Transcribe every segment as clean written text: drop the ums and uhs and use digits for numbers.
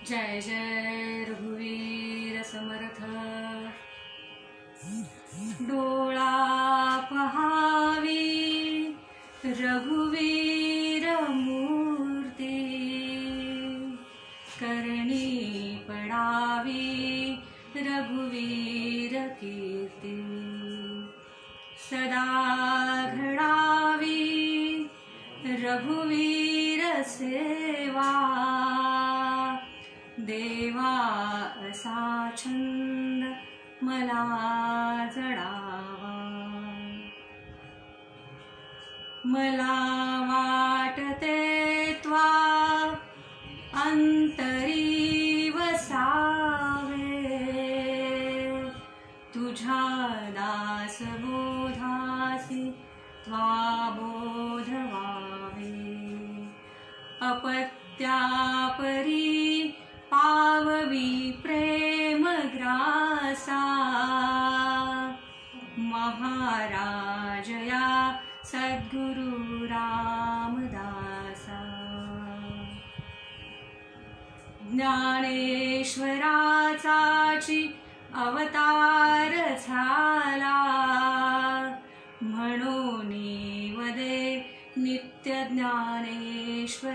जय जय रघुवीर समर्थ। डोळा पहावी रघुवीर मूर्ती, करणी पडावी रघुवीर कीर्ती। सदा घडावी रघुवीर सेवा, देवा असा छंद मला जडावा। मला वाटते त्वा अंतरी वसावे, तुझ्या दास बोधासी त्वा बोध व्हावे। अपत्यापरी पाववी प्रेम ग्रासा, महाराज या सद्गुरु रामदासा। ज्ञानेश्वराचाची अवतार झाला, म्हणून वदे नित्य ज्ञानेश्वरीला।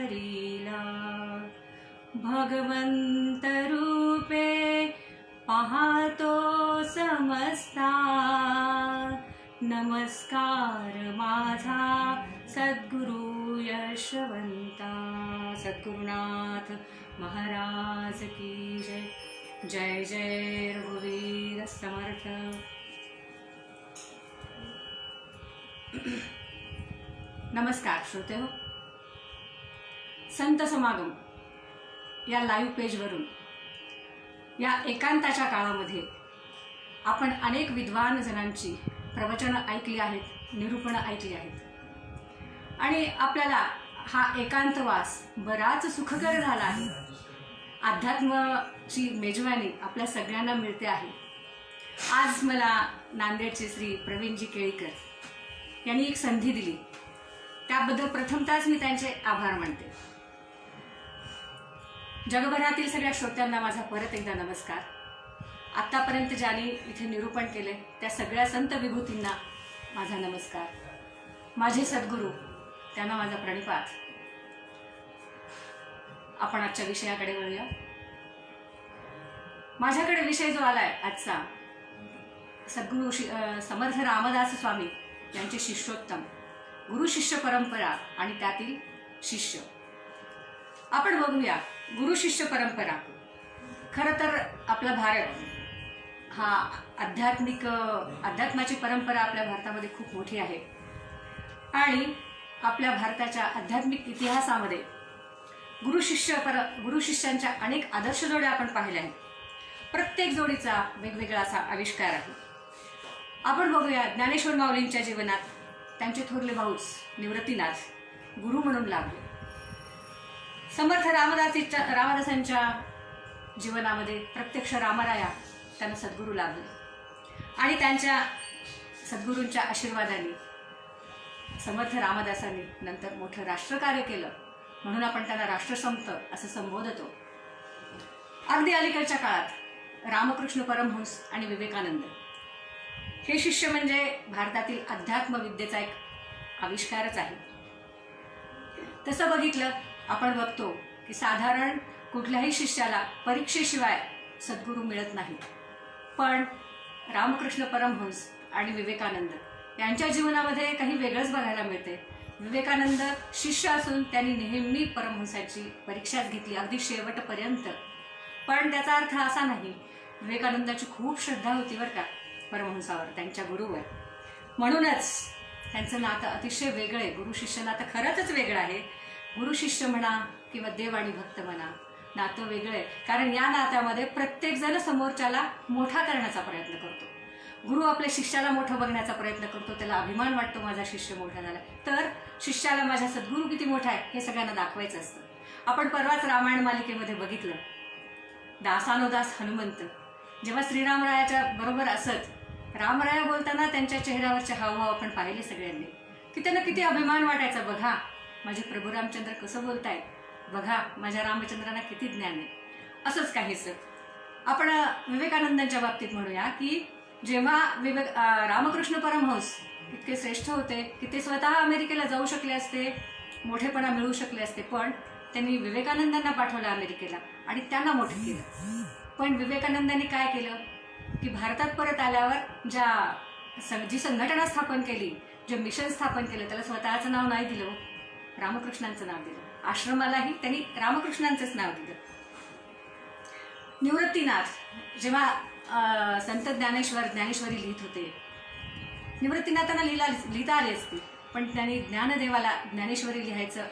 भगवंत रूपे पाहतो समस्ता, नमस्कार माझा सद्गुरु यशवंता। सद्गुरुनाथ महाराज की जय। जय जय रघुवीर समर्थ। नमस्कार श्रोते हो, संत समागम या लाईव्ह पेजवरून या एकांताच्या काळामध्ये आपण अनेक विद्वान जणांची प्रवचनं ऐकली आहेत, निरूपणं ऐकली आहेत आणि आपल्याला हा एकांतवास बराच सुखकर झाला आहे। अध्यात्माची मेजवानी आपल्या सगळ्यांना मिळते आहे। आज मला नांदेडचे श्री प्रवीणजी केळीकर यांनी एक संधी दिली, त्याबद्दल प्रथमतःच मी त्यांचे आभार मानते। जगभरातील सगळ्या श्रोत्यांना माझा परत एकदा नमस्कार। आतापर्यंत ज्यांनी इथे निरूपण केले त्या सगळ्या संत विभूतींना माझा नमस्कार। माझे सद्गुरू त्यांना माझा प्रणिपात। आपण आजच्या विषयाकडे वळूया। माझ्याकडे विषय जो आलाय आजचा, सद्गुरू समर्थ रामदास स्वामी यांचे शिष्योत्तम, गुरु शिष्य परंपरा आणि त्यातील शिष्य। आपण बघूया गुरु शिष्य परंपरा। खरं तर आपला भारत हा अध्यात्माची परंपरा आपल्या भारतामध्ये खूप मोठी आहे आणि आपल्या भारताच्या आध्यात्मिक इतिहासामध्ये गुरु शिष्यांच्या अनेक आदर्श जोड्या आपण पाहिल्या आहेत। प्रत्येक जोडीचा वेगवेगळा असा आविष्कार आहे। आपण बघूया ज्ञानेश्वर माऊलींच्या जीवनात त्यांचे थोरले भाऊच निवृत्तीनाथ गुरु म्हणून लाभले। समर्थ रामदासांच्या जीवनामध्ये प्रत्यक्ष रामराया त्यांना सद्गुरू लाभले आणि त्यांच्या सद्गुरूंच्या आशीर्वादाने समर्थ रामदासांनी नंतर मोठं राष्ट्रकार्य केलं, म्हणून आपण त्यांना राष्ट्रसंत असं संबोधतो। अगदी अलीकडच्या काळात रामकृष्ण परमहंस आणि विवेकानंद हे शिष्य म्हणजे भारतातील अध्यात्म विद्येचा एक आविष्कारच आहे। तसं बघितलं आपण बघतो की साधारण कुठल्याही शिष्याला परीक्षेशिवाय सद्गुरू मिळत नाही, पण रामकृष्ण परमहंस आणि विवेकानंद यांच्या जीवनामध्ये काही वेगळंच बघायला मिळते। विवेकानंद शिष्य असून त्यांनी नेहमी परमहंसाची परीक्षाच घेतली अगदी शेवटपर्यंत, पण त्याचा अर्थ असा नाही। विवेकानंदाची खूप श्रद्धा होती बरं का परमहंसावर, त्यांच्या गुरुवर, म्हणूनच त्यांचं नातं अतिशय वेगळं आहे। गुरु शिष्य नातं खरंच वेगळं आहे। गुरु शिष्य म्हणा किंवा देव आणि भक्त म्हणा, नातं वेगळं आहे, कारण या नात्यामध्ये प्रत्येक जण समोरच्याला मोठा करण्याचा प्रयत्न करतो। गुरु आपल्या शिष्याला मोठं बघण्याचा प्रयत्न करतो, त्याला अभिमान वाटतो माझा शिष्य मोठा झाला, तर शिष्याला माझा सद्गुरू किती मोठा आहे हे सगळ्यांना दाखवायचं असतं। आपण परवाच रामायण मालिकेमध्ये बघितलं, दासानुदास हनुमंत जेव्हा श्रीरामरायाच्या बरोबर असत, रामराया बोलताना त्यांच्या चेहऱ्यावरचे हावभाव आपण पाहिले सगळ्यांनी, की त्यांना किती अभिमान वाटायचा। बघा माझे प्रभू रामचंद्र कसं बोलतायत, बघा माझ्या रामचंद्रांना किती ज्ञान आहे। असंच काहीसं. आपण विवेकानंदांच्या बाबतीत म्हणूया की जेव्हा रामकृष्ण परमहंस इतके श्रेष्ठ होते की ते स्वतः अमेरिकेला जाऊ शकले असते, मोठेपणा मिळवू शकले असते, पण त्यांनी विवेकानंदांना पाठवलं अमेरिकेला आणि त्यांना मोठं केलं. पण विवेकानंदांनी काय केलं की भारतात परत आल्यावर जी संघटना स्थापन केली, जे मिशन स्थापन केलं, त्याला स्वतःचं नाव नाही दिलं, रामकृष्णांचं नाव दिलं. आश्रमालाही त्यांनी रामकृष्णांचंच नाव दिलं. निवृत्तीनाथ जेव्हा संत ज्ञानेश्वरी लिहित होते, निवृत्तीनाथांना लिहिता आली असती, पण त्यांनी ज्ञानदेवाला ज्ञानेश्वरी लिहायचं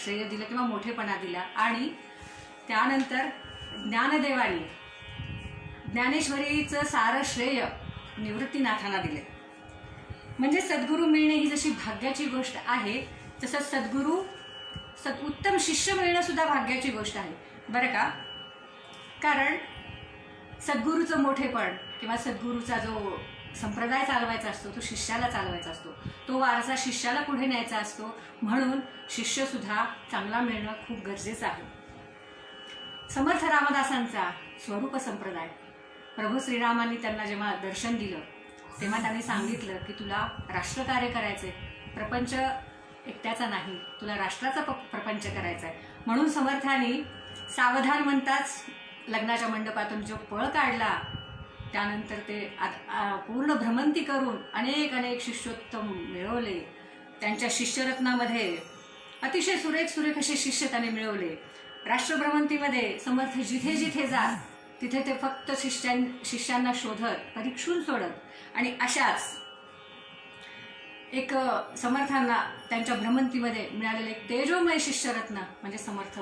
श्रेय दिलं किंवा मोठेपणा दिला. आणि त्यानंतर ज्ञानदेवानी ज्ञानेश्वरीचं सारं श्रेय निवृत्तीनाथांना दिले. म्हणजे सद्गुरू मिळणे ही जशी भाग्याची गोष्ट आहे, तसंच उत्तम शिष्य मिळणं सुद्धा भाग्याची गोष्ट आहे बरं का. कारण सद्गुरूचं मोठेपण किंवा सद्गुरूचा जो संप्रदाय चालवायचा असतो तो शिष्याला चालवायचा असतो, तो वारसा शिष्याला पुढे न्यायचा असतो. म्हणून शिष्य सुद्धा चांगला मिळणं खूप गरजेचं आहे. समर्थ रामदासांचा स्वरूप संप्रदाय, प्रभू श्रीरामांनी त्यांना जेव्हा दर्शन दिलं तेव्हा त्यांनी सांगितलं की तुला राष्ट्रकार्य करायचंय, प्रपंच एकट्याचा नाही, तुला राष्ट्राचा प्रपंच करायचा आहे. म्हणून समर्थांनी सावधान म्हणताच लग्नाच्या मंडपातून जो पळ काढला, त्यानंतर ते पूर्ण भ्रमंती करून अनेक शिष्योत्तम मिळवले. त्यांच्या शिष्यरत्नामध्ये अतिशय सुरेख असे शिष्य त्याने मिळवले. राष्ट्रभ्रमंतीमध्ये समर्थ जिथे जिथे जात तिथे ते फक्त शिष्यांना शोधत, परीक्षून सोडत. आणि अशाच एक समर्थांना त्यांच्या भ्रमंतीमध्ये मिळालेले एक तेजोमय शिष्यरत्न म्हणजे समर्थ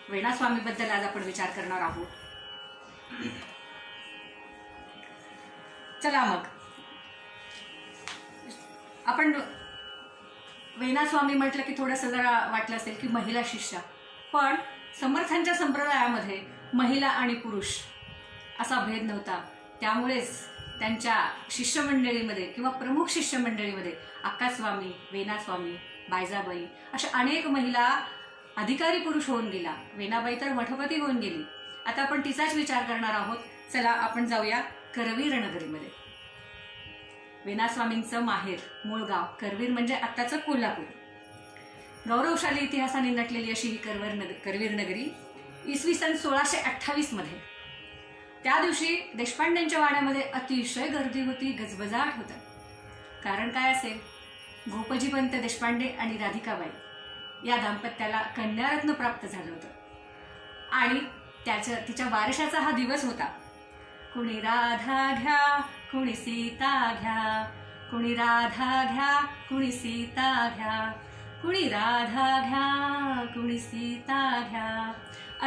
वेणा स्वामीबद्दल आज आपण विचार करणार आहोत. चला मग आपण वेणा स्वामी म्हटलं की थोडंसं जरा वाटलं असेल की महिला शिष्या, पण समर्थांच्या संप्रदायामध्ये महिला आणि पुरुष असा भेद नव्हता. त्यामुळेच त्यांच्या शिष्यमंडळीमध्ये किंवा प्रमुख शिष्यमंडळीमध्ये अक्कास्वामी, वेणास्वामी, बायजाबाई अशा अनेक महिला अधिकारी पुरुष होऊन गेला. वेणाबाई तर मठपती होऊन गेली. आता आपण तिचाच विचार करणार आहोत. चला आपण जाऊया करवीर नगरीमध्ये. वेणास्वामींचं माहेर, मूळ गाव करवीर म्हणजे आत्ताचं कोल्हापूर. गौरवशाली इतिहासाने नटलेली अशी ही करवीर नगरी इसवी सन 1628 मध्ये. त्या दिवशी देशपांड्यांच्या वाड्यामध्ये अतिशय गर्दी होती, गजबजाट होता. कारण काय असेल? गोपजीपंत देशपांडे आणि राधिकाबाई या दाम्पत्याला कन्यारत्न प्राप्त झालं होतं आणि तिच्या वारशाचा हा दिवस होता. कुणी राधा घ्या, कुणी सीता घ्या, कुणी राधा घ्या, कुणी सीता घ्या, कुणी राधा घ्या, कुणी सीता घ्या,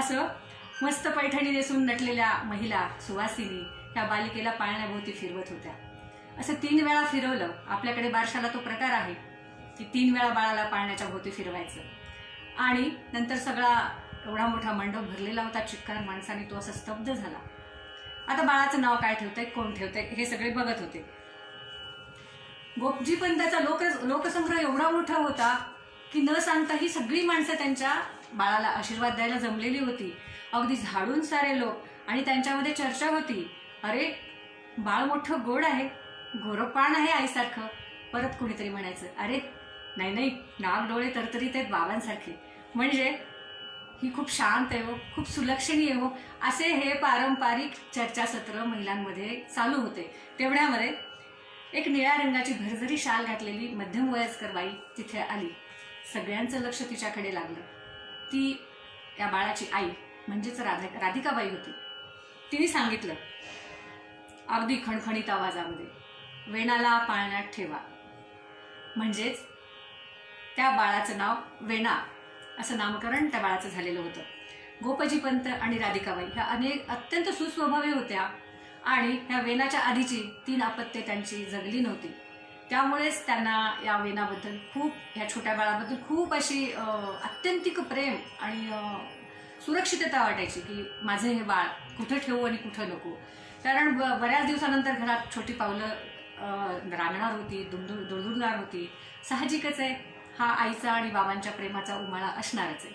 असं मस्त पैठणी नेसून नटलेल्या महिला सुवासिनी त्या बालिकेला पाळण्याभोवती फिरवत होत्या. असं 3 वेळा फिरवलं. आपल्याकडे बारशाला तो प्रकार आहे की 3 वेळा बाळाला पाळण्याच्या भोवती फिरवायचं. आणि नंतर सगळा एवढा मोठा मंडप भरलेला होता चिक्कार माणसाने, तो असा स्तब्ध झाला. आता बाळाचं नाव काय ठेवतंय, कोण ठेवतंय हे सगळे बघत होते. गोपजीपंताचा लोकसंग्रह एवढा मोठा होता की न सांगता ही सगळी माणसं त्यांच्या बाळाला आशीर्वाद द्यायला जमलेली होती. अगदी झाडून सारे लोक. आणि त्यांच्यामध्ये चर्चा होती, अरे बाळ मोठं गोड आहे, गोरपाण आहे आईसारखं. परत कुणीतरी म्हणायचं, अरे नाही नाक डोळे तरतरीत आहेत बाबांसारखे, म्हणजे ही खूप शांत आहे हो, खूप सुलक्षणी आहे हो. असे हे पारंपरिक चर्चासत्र महिलांमध्ये चालू होते. तेवढ्यामध्ये एक निळ्या रंगाची भरजरी शाल घातलेली मध्यम वयस्कर बाई तिथे आली. सगळ्यांचं लक्ष तिच्याकडे लागलं. ती या बाळाची आई म्हणजेच राधिकाबाई होती. तिने सांगितलं अगदी खणखणीत आवाजामध्ये, वेणाला पाळण्यात ठेवा. म्हणजेच त्या बाळाचं नाव वेणा असं नामकरण त्या बाळाचं झालेलं होतं. गोपजीपंत आणि राधिकाबाई ह्या अत्यंत सुस्वभावी होत्या आणि ह्या वेणाच्या आधीची 3 अपत्ये त्यांची जगली नव्हती. त्यामुळेच त्यांना या वेणाबद्दल ह्या छोट्या बाळाबद्दल खूप अशी आत्यंतिक प्रेम आणि सुरक्षितता वाटायची की माझं हे बाळ कुठं ठेवू आणि कुठं नको. कारण बऱ्याच दिवसानंतर घरात छोटी पावलं रांगणार होती, दुडदुडणार होती. साहजिकच आहे, हा आईचा आणि बाबांच्या प्रेमाचा उमाळा असणारच आहे.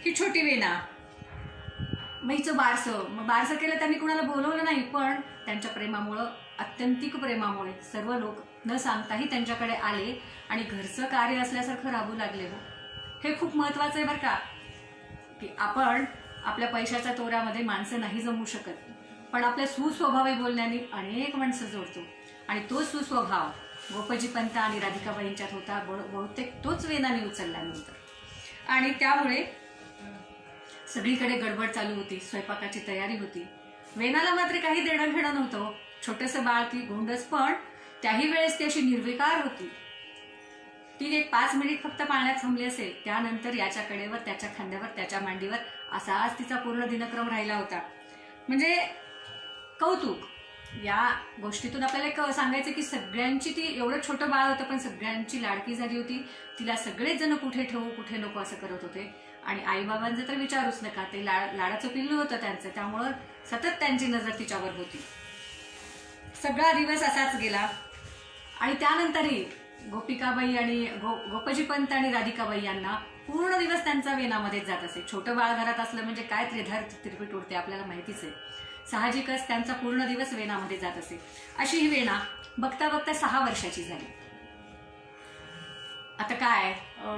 ही छोटी वेणा मग हिचं बारसं, मग बारसं केलं, त्यांनी कुणाला बोलवलं नाही, पण त्यांच्या प्रेमामुळं, अत्यंतिक प्रेमामुळे सर्व लोक न सांगताही त्यांच्याकडे आले आणि घरचं कार्य असल्यासारखं राबू लागले. हो, हे खूप महत्वाचं आहे बरं का, की आपण आपल्या पैशाच्या तोऱ्यामध्ये माणसं नाही जमू शकत, पण आपल्या सुस्वभावी बोलण्याने अनेक माणसं जोडतो. आणि तो सुस्वभाव गोपजी पंत आणि राधिकाबाईंच्यात होता. बहुतेक तोच वेनाने उचलला नंतर. आणि त्यामुळे सगळीकडे गडबड चालू होती, स्वयंपाकाची तयारी होती. वेनाला मात्र काही देणं घेणं नव्हतं. छोटंसं बाळ, ती गोंडस, पण त्याही वेळेस ती अशी निर्विकार होती. ती एक 5 मिनिट फक्त पाळण्यात थांबली असेल, त्यानंतर याच्या कडेवर, त्याच्या खांद्यावर, त्याच्या मांडीवर असाच तिचा पूर्ण दिनक्रम राहिला होता. म्हणजे कौतुक. या गोष्टीतून आपल्याला सांगायचं की सगळ्यांची, ती एवढं छोटं बाळ होतं पण सगळ्यांची लाडकी झाली होती. तिला सगळेच जण कुठे ठेवू कुठे नको असं करत होते. आणि आईबाबांचं तर विचारूच नका, ते लाडाचं पिल्लू होतं त्यांचं, त्यामुळं सतत त्यांची नजर तिच्यावर होती. सगळा दिवस असाच गेला. आणि त्यानंतरही गोपिकाबाई आणि गोपजी पंत आणि राधिकाबाई यांना पूर्ण दिवस त्यांचा वेनामध्येच जात असे. छोटं बाळ घरात असलं म्हणजे काय त्रिधार तिरपीट उडते आपल्याला माहितीच आहे. साहजिकच त्यांचा पूर्ण दिवस वेनामध्ये जात असे. अशी ही वेना बघता बघता 6 वर्षाची झाली. आता काय,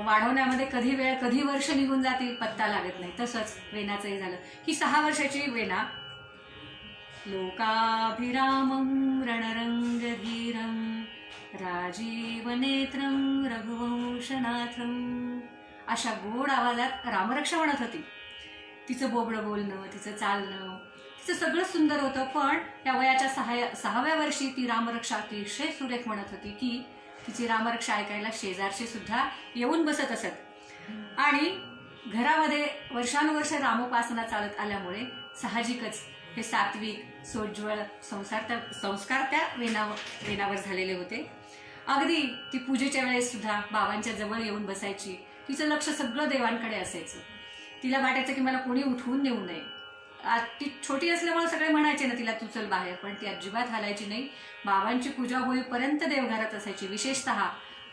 वाढवण्यामध्ये कधी वेळ कधी वर्ष निघून जातील पत्ता लागत नाही. तसंच वेनाचंही झालं की 6 वर्षाची वेना लोकाभिरामं रणरंगधीरं राजीवनेत्रं रघुवंशनाथं अशा गोड आवाजात रामरक्षा म्हणत होती. तिचं बोबडं बोलणं, तिचं चालणं, तिचं सगळं सुंदर होतं. पण त्या वयाच्या 6व्या वर्षी ती रामरक्षा अतिशय सुरेख म्हणत होती की तिची रामरक्षा ऐकायला शेजारचे सुद्धा येऊन बसत असत. आणि घरामध्ये वर्षानुवर्ष रामोपासना चालत आल्यामुळे साहजिकच हे सात्विक, सोज्वळ संस्कार त्या वेनावर झालेले होते. अगदी ती पूजेच्या वेळेस सुद्धा बाबांच्या जवळ येऊन बसायची. तिचं लक्ष सगळं देवांकडे असायचं. तिला वाटायचं की मला कोणी उठवून नेऊ नये. ती छोटी असल्यामुळे सगळे म्हणायचे ना तिला, तू चल बाहेर, पण ती अजिबात हालायची नाही. बाबांची पूजा होईपर्यंत देवघरात असायची. विशेषतः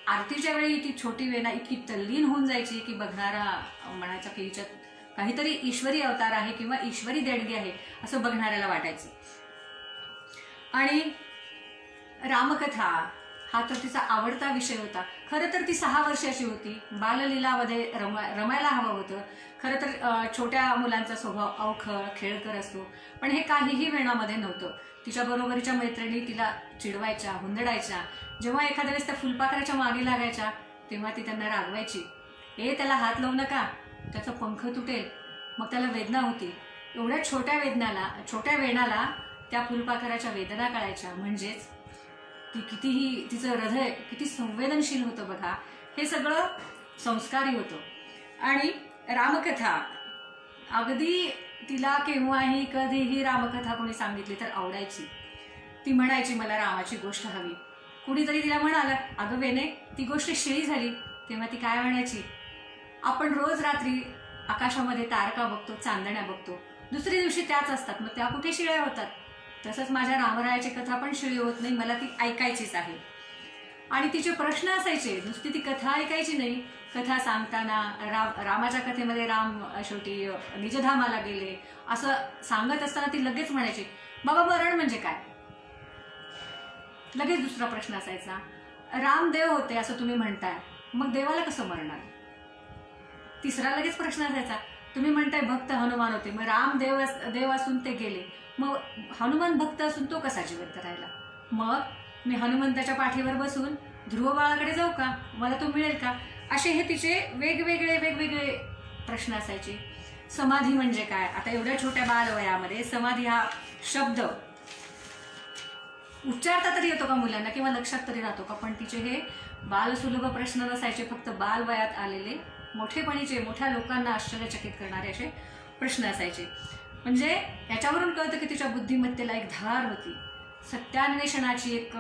आरतीच्या वेळी ती छोटी वेना इतकी तल्लीन होऊन जायची की बघणारा म्हणायचा की हिच्यात काहीतरी ईश्वरी अवतार आहे किंवा ईश्वरी देणगी आहे असं बघणाऱ्याला वाटायचं. आणि रामकथा हा तर तिचा आवडता विषय होता. खरं तर ती 6 वर्षाची होती. बाललीलामध्ये रमायला हवं होतं. खरं तर छोट्या मुलांचा स्वभाव अवखळ खेळकर असतो, पण हे काहीही वेणामध्ये नव्हतं. तिच्या बरोबरीच्या मैत्रिणी तिला चिडवायच्या, हुंदडायच्या. जेव्हा एखाद्या वेळेस त्या फुलपाखराच्या मागे लागायच्या तेव्हा ती त्यांना रागवायची, त्याला हात लावू नका, त्याचा पंख तुटेल. मग त्याला वेदना होती. एवढ्या छोट्या वेणाला त्या फुलपाखराच्या वेदना कळायच्या. म्हणजेच ती कितीही, तिचं हृदय किती संवेदनशील होतं बघा. हे सगळं संस्कारी होतं. आणि रामकथा अगदी तिला केव्हाही कधीही रामकथा कोणी सांगितली तर आवडायची. ती म्हणायची मला रामाची गोष्ट हवी. कुणीतरी तिला म्हणालं अगं वेने ती गोष्ट शिळी झाली, तेव्हा ती काय म्हणायची, आपण रोज रात्री आकाशामध्ये तारका बघतो, चांदण्या बघतो, दुसऱ्या दिवशी त्याच असतात, मग त्या कुठे शिळ्या होतात. तसंच माझ्या रामरायाची कथा पण शिळी होत नाही, मला ती ऐकायचीच आहे. आणि तिचे प्रश्न असायचे. नुसती ती कथा ऐकायची नाही. कथा सांगताना रामाच्या कथेमध्ये राम शेवटी निजधामाला गेले असं सांगत असताना ती लगेच म्हणायची बाबा मरण म्हणजे काय. लगेच दुसरा प्रश्न असायचा, राम देव होते असं तुम्ही म्हणताय, मग देवाला कसं मरणार. तिसरा लगेच प्रश्न असायचा, तुम्ही म्हणताय भक्त हनुमान होते, मग राम देव असून ते गेले, मग हनुमान भक्त असून तो कसा जिवंत राहिला. मग मी हनुमंताच्या पाठीवर बसून ध्रुव बाळाकडे जाऊ का, मला तो मिळेल का. असे हे तिचे वेगवेगळे प्रश्न असायचे. समाधी म्हणजे काय. आता एवढ्या छोट्या बालवयामध्ये समाधी हा शब्द उच्चारता तरी येतो का मुलांना किंवा लक्षात तरी राहतो का. पण तिचे हे बालसुलभ प्रश्न नसायचे, फक्त बालवयात आलेले मोठेपणीचे, मोठ्या लोकांना आश्चर्यचकित करणारे असे प्रश्न असायचे. म्हणजे याच्यावरून कळतं की तिच्या बुद्धिमत्तेला एक धार होती, सत्यान्वेषणाची एक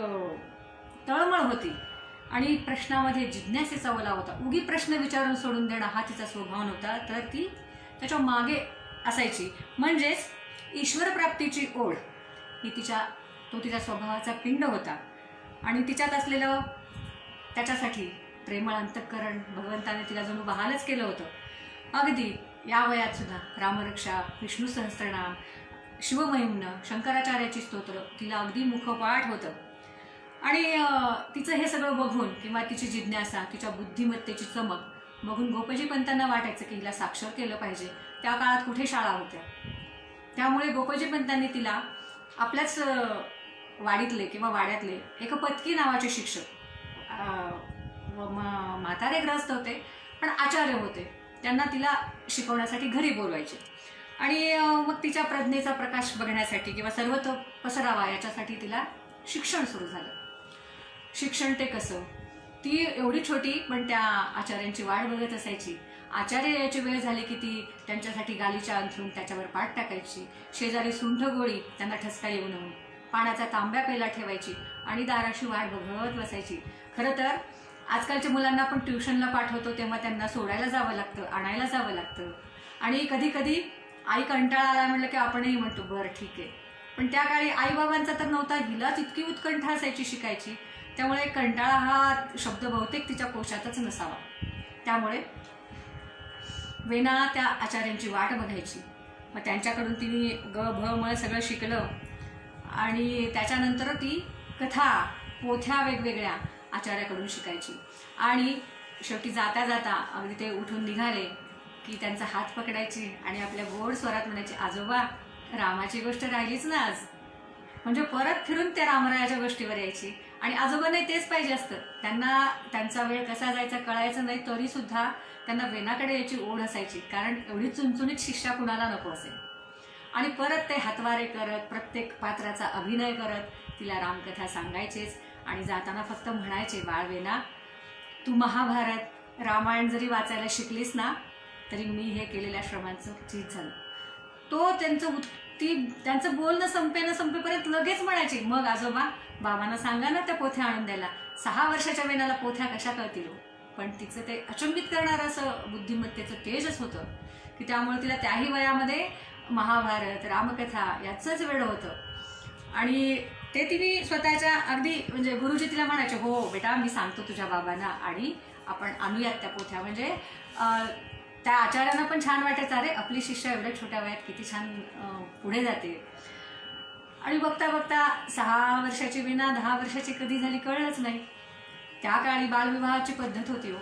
तळमळ होती आणि प्रश्नामध्ये जिज्ञासेचा ओलावा होता. उगी प्रश्न विचारून सोडून देणं हा तिचा स्वभाव नव्हता, तर ती त्याच्या मागे असायची. म्हणजेच ईश्वर प्राप्तीची ओढ ही तो तिच्या स्वभावाचा पिंड होता. आणि तिच्यात असलेलं त्याच्यासाठी प्रेमळ अंतःकरण भगवंताने तिला जणू बहालच केलं होतं. अगदी या वयात सुद्धा रामरक्षा, विष्णू सहस्त्रनाम, शिवमहिम्न, शंकराचार्याची स्तोत्र तिला अगदी मुखपाठ होतं. आणि तिचं हे सगळं बघून किंवा तिची जिज्ञासा, तिच्या बुद्धिमत्तेची चमक बघून गोपजी पंतांना वाटायचं की हिला साक्षर केलं पाहिजे. त्या काळात कुठे शाळा होत्या. त्यामुळे गोपजी पंतांनी तिला आपल्याच वाडीतले किंवा वाड्यातले एक पत्की नावाचे शिक्षक, म्हातारे ग्रस्त होते पण आचार्य होते, त्यांना तिला शिकवण्यासाठी घरी बोलवायचे. आणि मग तिच्या प्रज्ञेचा प्रकाश बघण्यासाठी किंवा सर्वत्र पसरावा याच्यासाठी तिला शिक्षण सुरू झालं. शिक्षण ते कसं, ती एवढी छोटी पण त्या आचार्यांची वाट बघत असायची. आचार्य यायची वेळ झाली की ती त्यांच्यासाठी गालीच्या अंथरून त्याच्यावर पाठ टाकायची. शेजारी सुंठ गोळी त्यांना ठसका येऊ नये, पाण्याचा तांब्या पेला ठेवायची आणि दाराशी वाट बघत बसायची. खरं तर आजकालच्या मुलांना आपण ट्युशनला पाठवतो तेव्हा त्यांना सोडायला जावं लागतं, आणायला जावं लागतं. आणि कधी कधी आई कंटाळा आला म्हटलं की आपणही म्हणतो बरं ठीक आहे. पण त्या काळी आईबाबांचा तर नव्हता, हिलाच इतकी उत्कंठा असायची शिकायची. त्यामुळे कंटाळा हा शब्द बहुतेक तिच्या कोशातच नसावा. त्यामुळे वेना त्या आचार्यांची वाट बघायची. मग त्यांच्याकडून तिने ग भ म सगळं शिकलं. आणि त्याच्यानंतर ती कथा, पोथ्या वेगवेगळ्या आचार्याकडून शिकायची. आणि शेवटी जाता जाता अगदी ते उठून निघाले की त्यांचा हात पकडायची आणि आपल्या गोड स्वरात म्हणायचे, आजोबा रामाची गोष्ट राहिलीच ना आज. म्हणजे परत फिरून त्या रामरायाच्या गोष्टीवर यायची. आणि आजोबांनाही तेच पाहिजे असतं. त्यांना त्यांचा वेळ कसा जायचा कळायचं नाही, तरी सुद्धा त्यांना वेनाकडे यायची ओढ असायची. कारण एवढी चुनचुनीत शिक्षा कुणाला नको असेल. आणि परत ते हातवारे करत, प्रत्येक पात्राचा अभिनय करत तिला रामकथा सांगायचेच. आणि जाताना फक्त म्हणायचे, बाळ वेना, तू महाभारत, रामायण जरी वाचायला शिकलीस ना तरी मी हे केलेल्या श्रमांचं चीज झालं. तो त्यांचं बोलणं संपेपर्यंत लगेच म्हणायचे, मग आजोबा बाबांना सांगा ना त्या पोथ्या आणून द्यायला. 6 वर्षाच्या वेनाला पोथ्या कशा कळतील. पण तिचं ते अचंबित करणारं असं बुद्धिमत्तेचं तेजच होतं की त्यामुळे तिला त्याही वयामध्ये महाभारत, रामकथा याचंच वेळ होतं. आणि ते तिने स्वतःच्या अगदी म्हणजे गुरुजी तिला म्हणायचे, हो बेटा मी सांगतो तुझ्या बाबांना आणि आपण आणूयात त्या पोथ्या. म्हणजे त्या आचार्यांना पण छान वाटायचं, अरे आपली शिष्य एवढ्या छोट्या वयात किती छान पुढे जाते. आणि बघता बघता 6 वर्षाची विना 10 वर्षाची कधी झाली कळलंच नाही. त्या काळी बालविवाहाची पद्धत होती हो.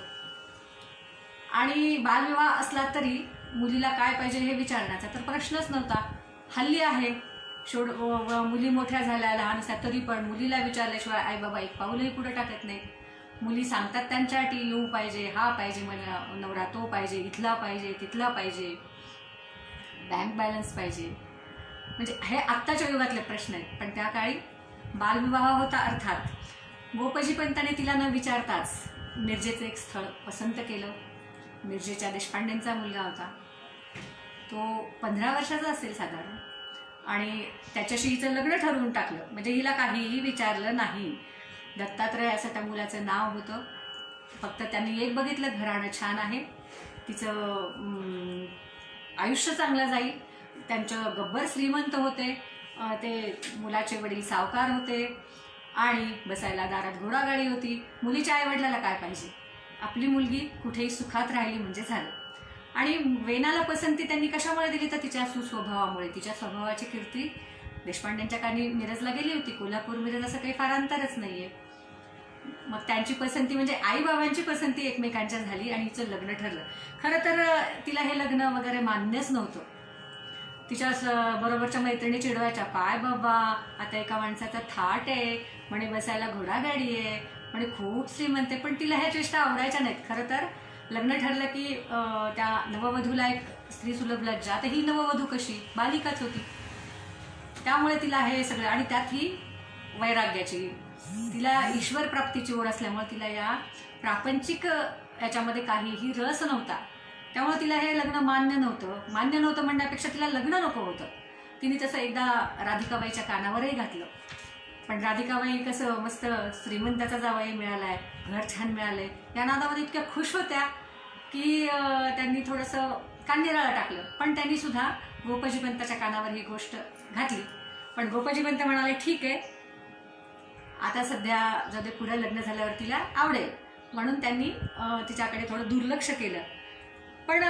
आणि बालविवाह असला तरी मुलीला काय पाहिजे हे विचारण्याचा तर प्रश्नच नव्हता. हल्ली आहे मुली मोठ्या झाल्या लहान असतात तरी पण मुलीला विचारल्याशिवाय आई बाबा एक पाऊलही पुढे टाकत नाही. मुली सांगतात त्यांच्यासाठी येऊ पाहिजे, हा पाहिजे, मला नवरा तो पाहिजे, इथला पाहिजे, तिथला पाहिजे, बँक बॅलन्स पाहिजे. म्हणजे हे आत्ताच्या युगातले प्रश्न आहेत. पण त्या काळी बालविवाह होता. अर्थात गोपजी पंतांनी तिला न विचारताच मिरजेचं एक स्थळ पसंत केलं. मिरजेच्या देशपांडेंचा मुलगा होता. तो 15 वर्षाचा असेल साधारण. आणि त्याच्याशी हिचं लग्न ठरवून टाकलं. म्हणजे हिला काहीही विचारलं नाही. दत्तात्रय असं त्या मुलाचं नाव होतं. फक्त त्यांनी एक बघितलं, घराणं छान आहे, तिचं आयुष्य चांगलं जाईल. त्यांचं गब्बर श्रीमंत होते, ते मुलाचे वडील सावकार होते आणि बसायला दारात घोडागाडी होती. मुलीच्या आईवडिलाला काय पाहिजे, आपली मुलगी कुठेही सुखात राहिली म्हणजे झालं. आणि वेनाला पसंती त्यांनी कशामुळे दिली तर तिच्या सुस्वभावामुळे. तिच्या स्वभावाची कीर्ती देशपांडेंच्या कानी मिरजला गेली होती. कोल्हापूर मिरज असं काही फार अंतरच नाहीये. मग त्यांची पसंती म्हणजे आईबाबांची पसंती एकमेकांच्या झाली आणि हिचं लग्न ठरलं. खरं तर तिला हे लग्न वगैरे मान्यच नव्हतं. तिच्या बरोबरच्या मैत्रिणी चिडवायच्या, काय बाबा आता एका माणसाचा थाट आहे म्हणे, बसायला घोडागाडी आहे म्हणे, खूप श्रीमंत आहे. पण तिला ह्या चेष्टा आवडायच्या नाहीत. खरं तर लग्न ठरलं की त्या नववधूला एक स्त्री सुलभ लज्जा, तर ही नववधू कशी बालिकाच होती. त्यामुळे तिला हे सगळं, आणि त्यात ही वैराग्याची, तिला ईश्वर प्राप्तीची ओढ असल्यामुळे तिला या प्रापंचिक याच्यामध्ये काहीही रस नव्हता. त्यामुळे तिला हे लग्न मान्य नव्हतं म्हणण्यापेक्षा तिला लग्न नको होतं. तिने तसं एकदा राधिकाबाईच्या कानावरही घातलं. पण राधिकाबाई कसं मस्त श्रीमंताचा जावई मिळालाय, घर छान मिळालंय या नादामध्ये इतक्या खुश होत्या की त्यांनी थोडंसं काननिराळं टाकलं. पण त्यांनी सुद्धा गोपजी पंताच्या कानावर ही गोष्ट घातली. पण गोपजी पंत म्हणाले, ठीक आहे आता सध्या जर पुढे लग्न झाल्यावर तिला आवडेल, म्हणून त्यांनी तिच्याकडे थोडं दुर्लक्ष केलं. पण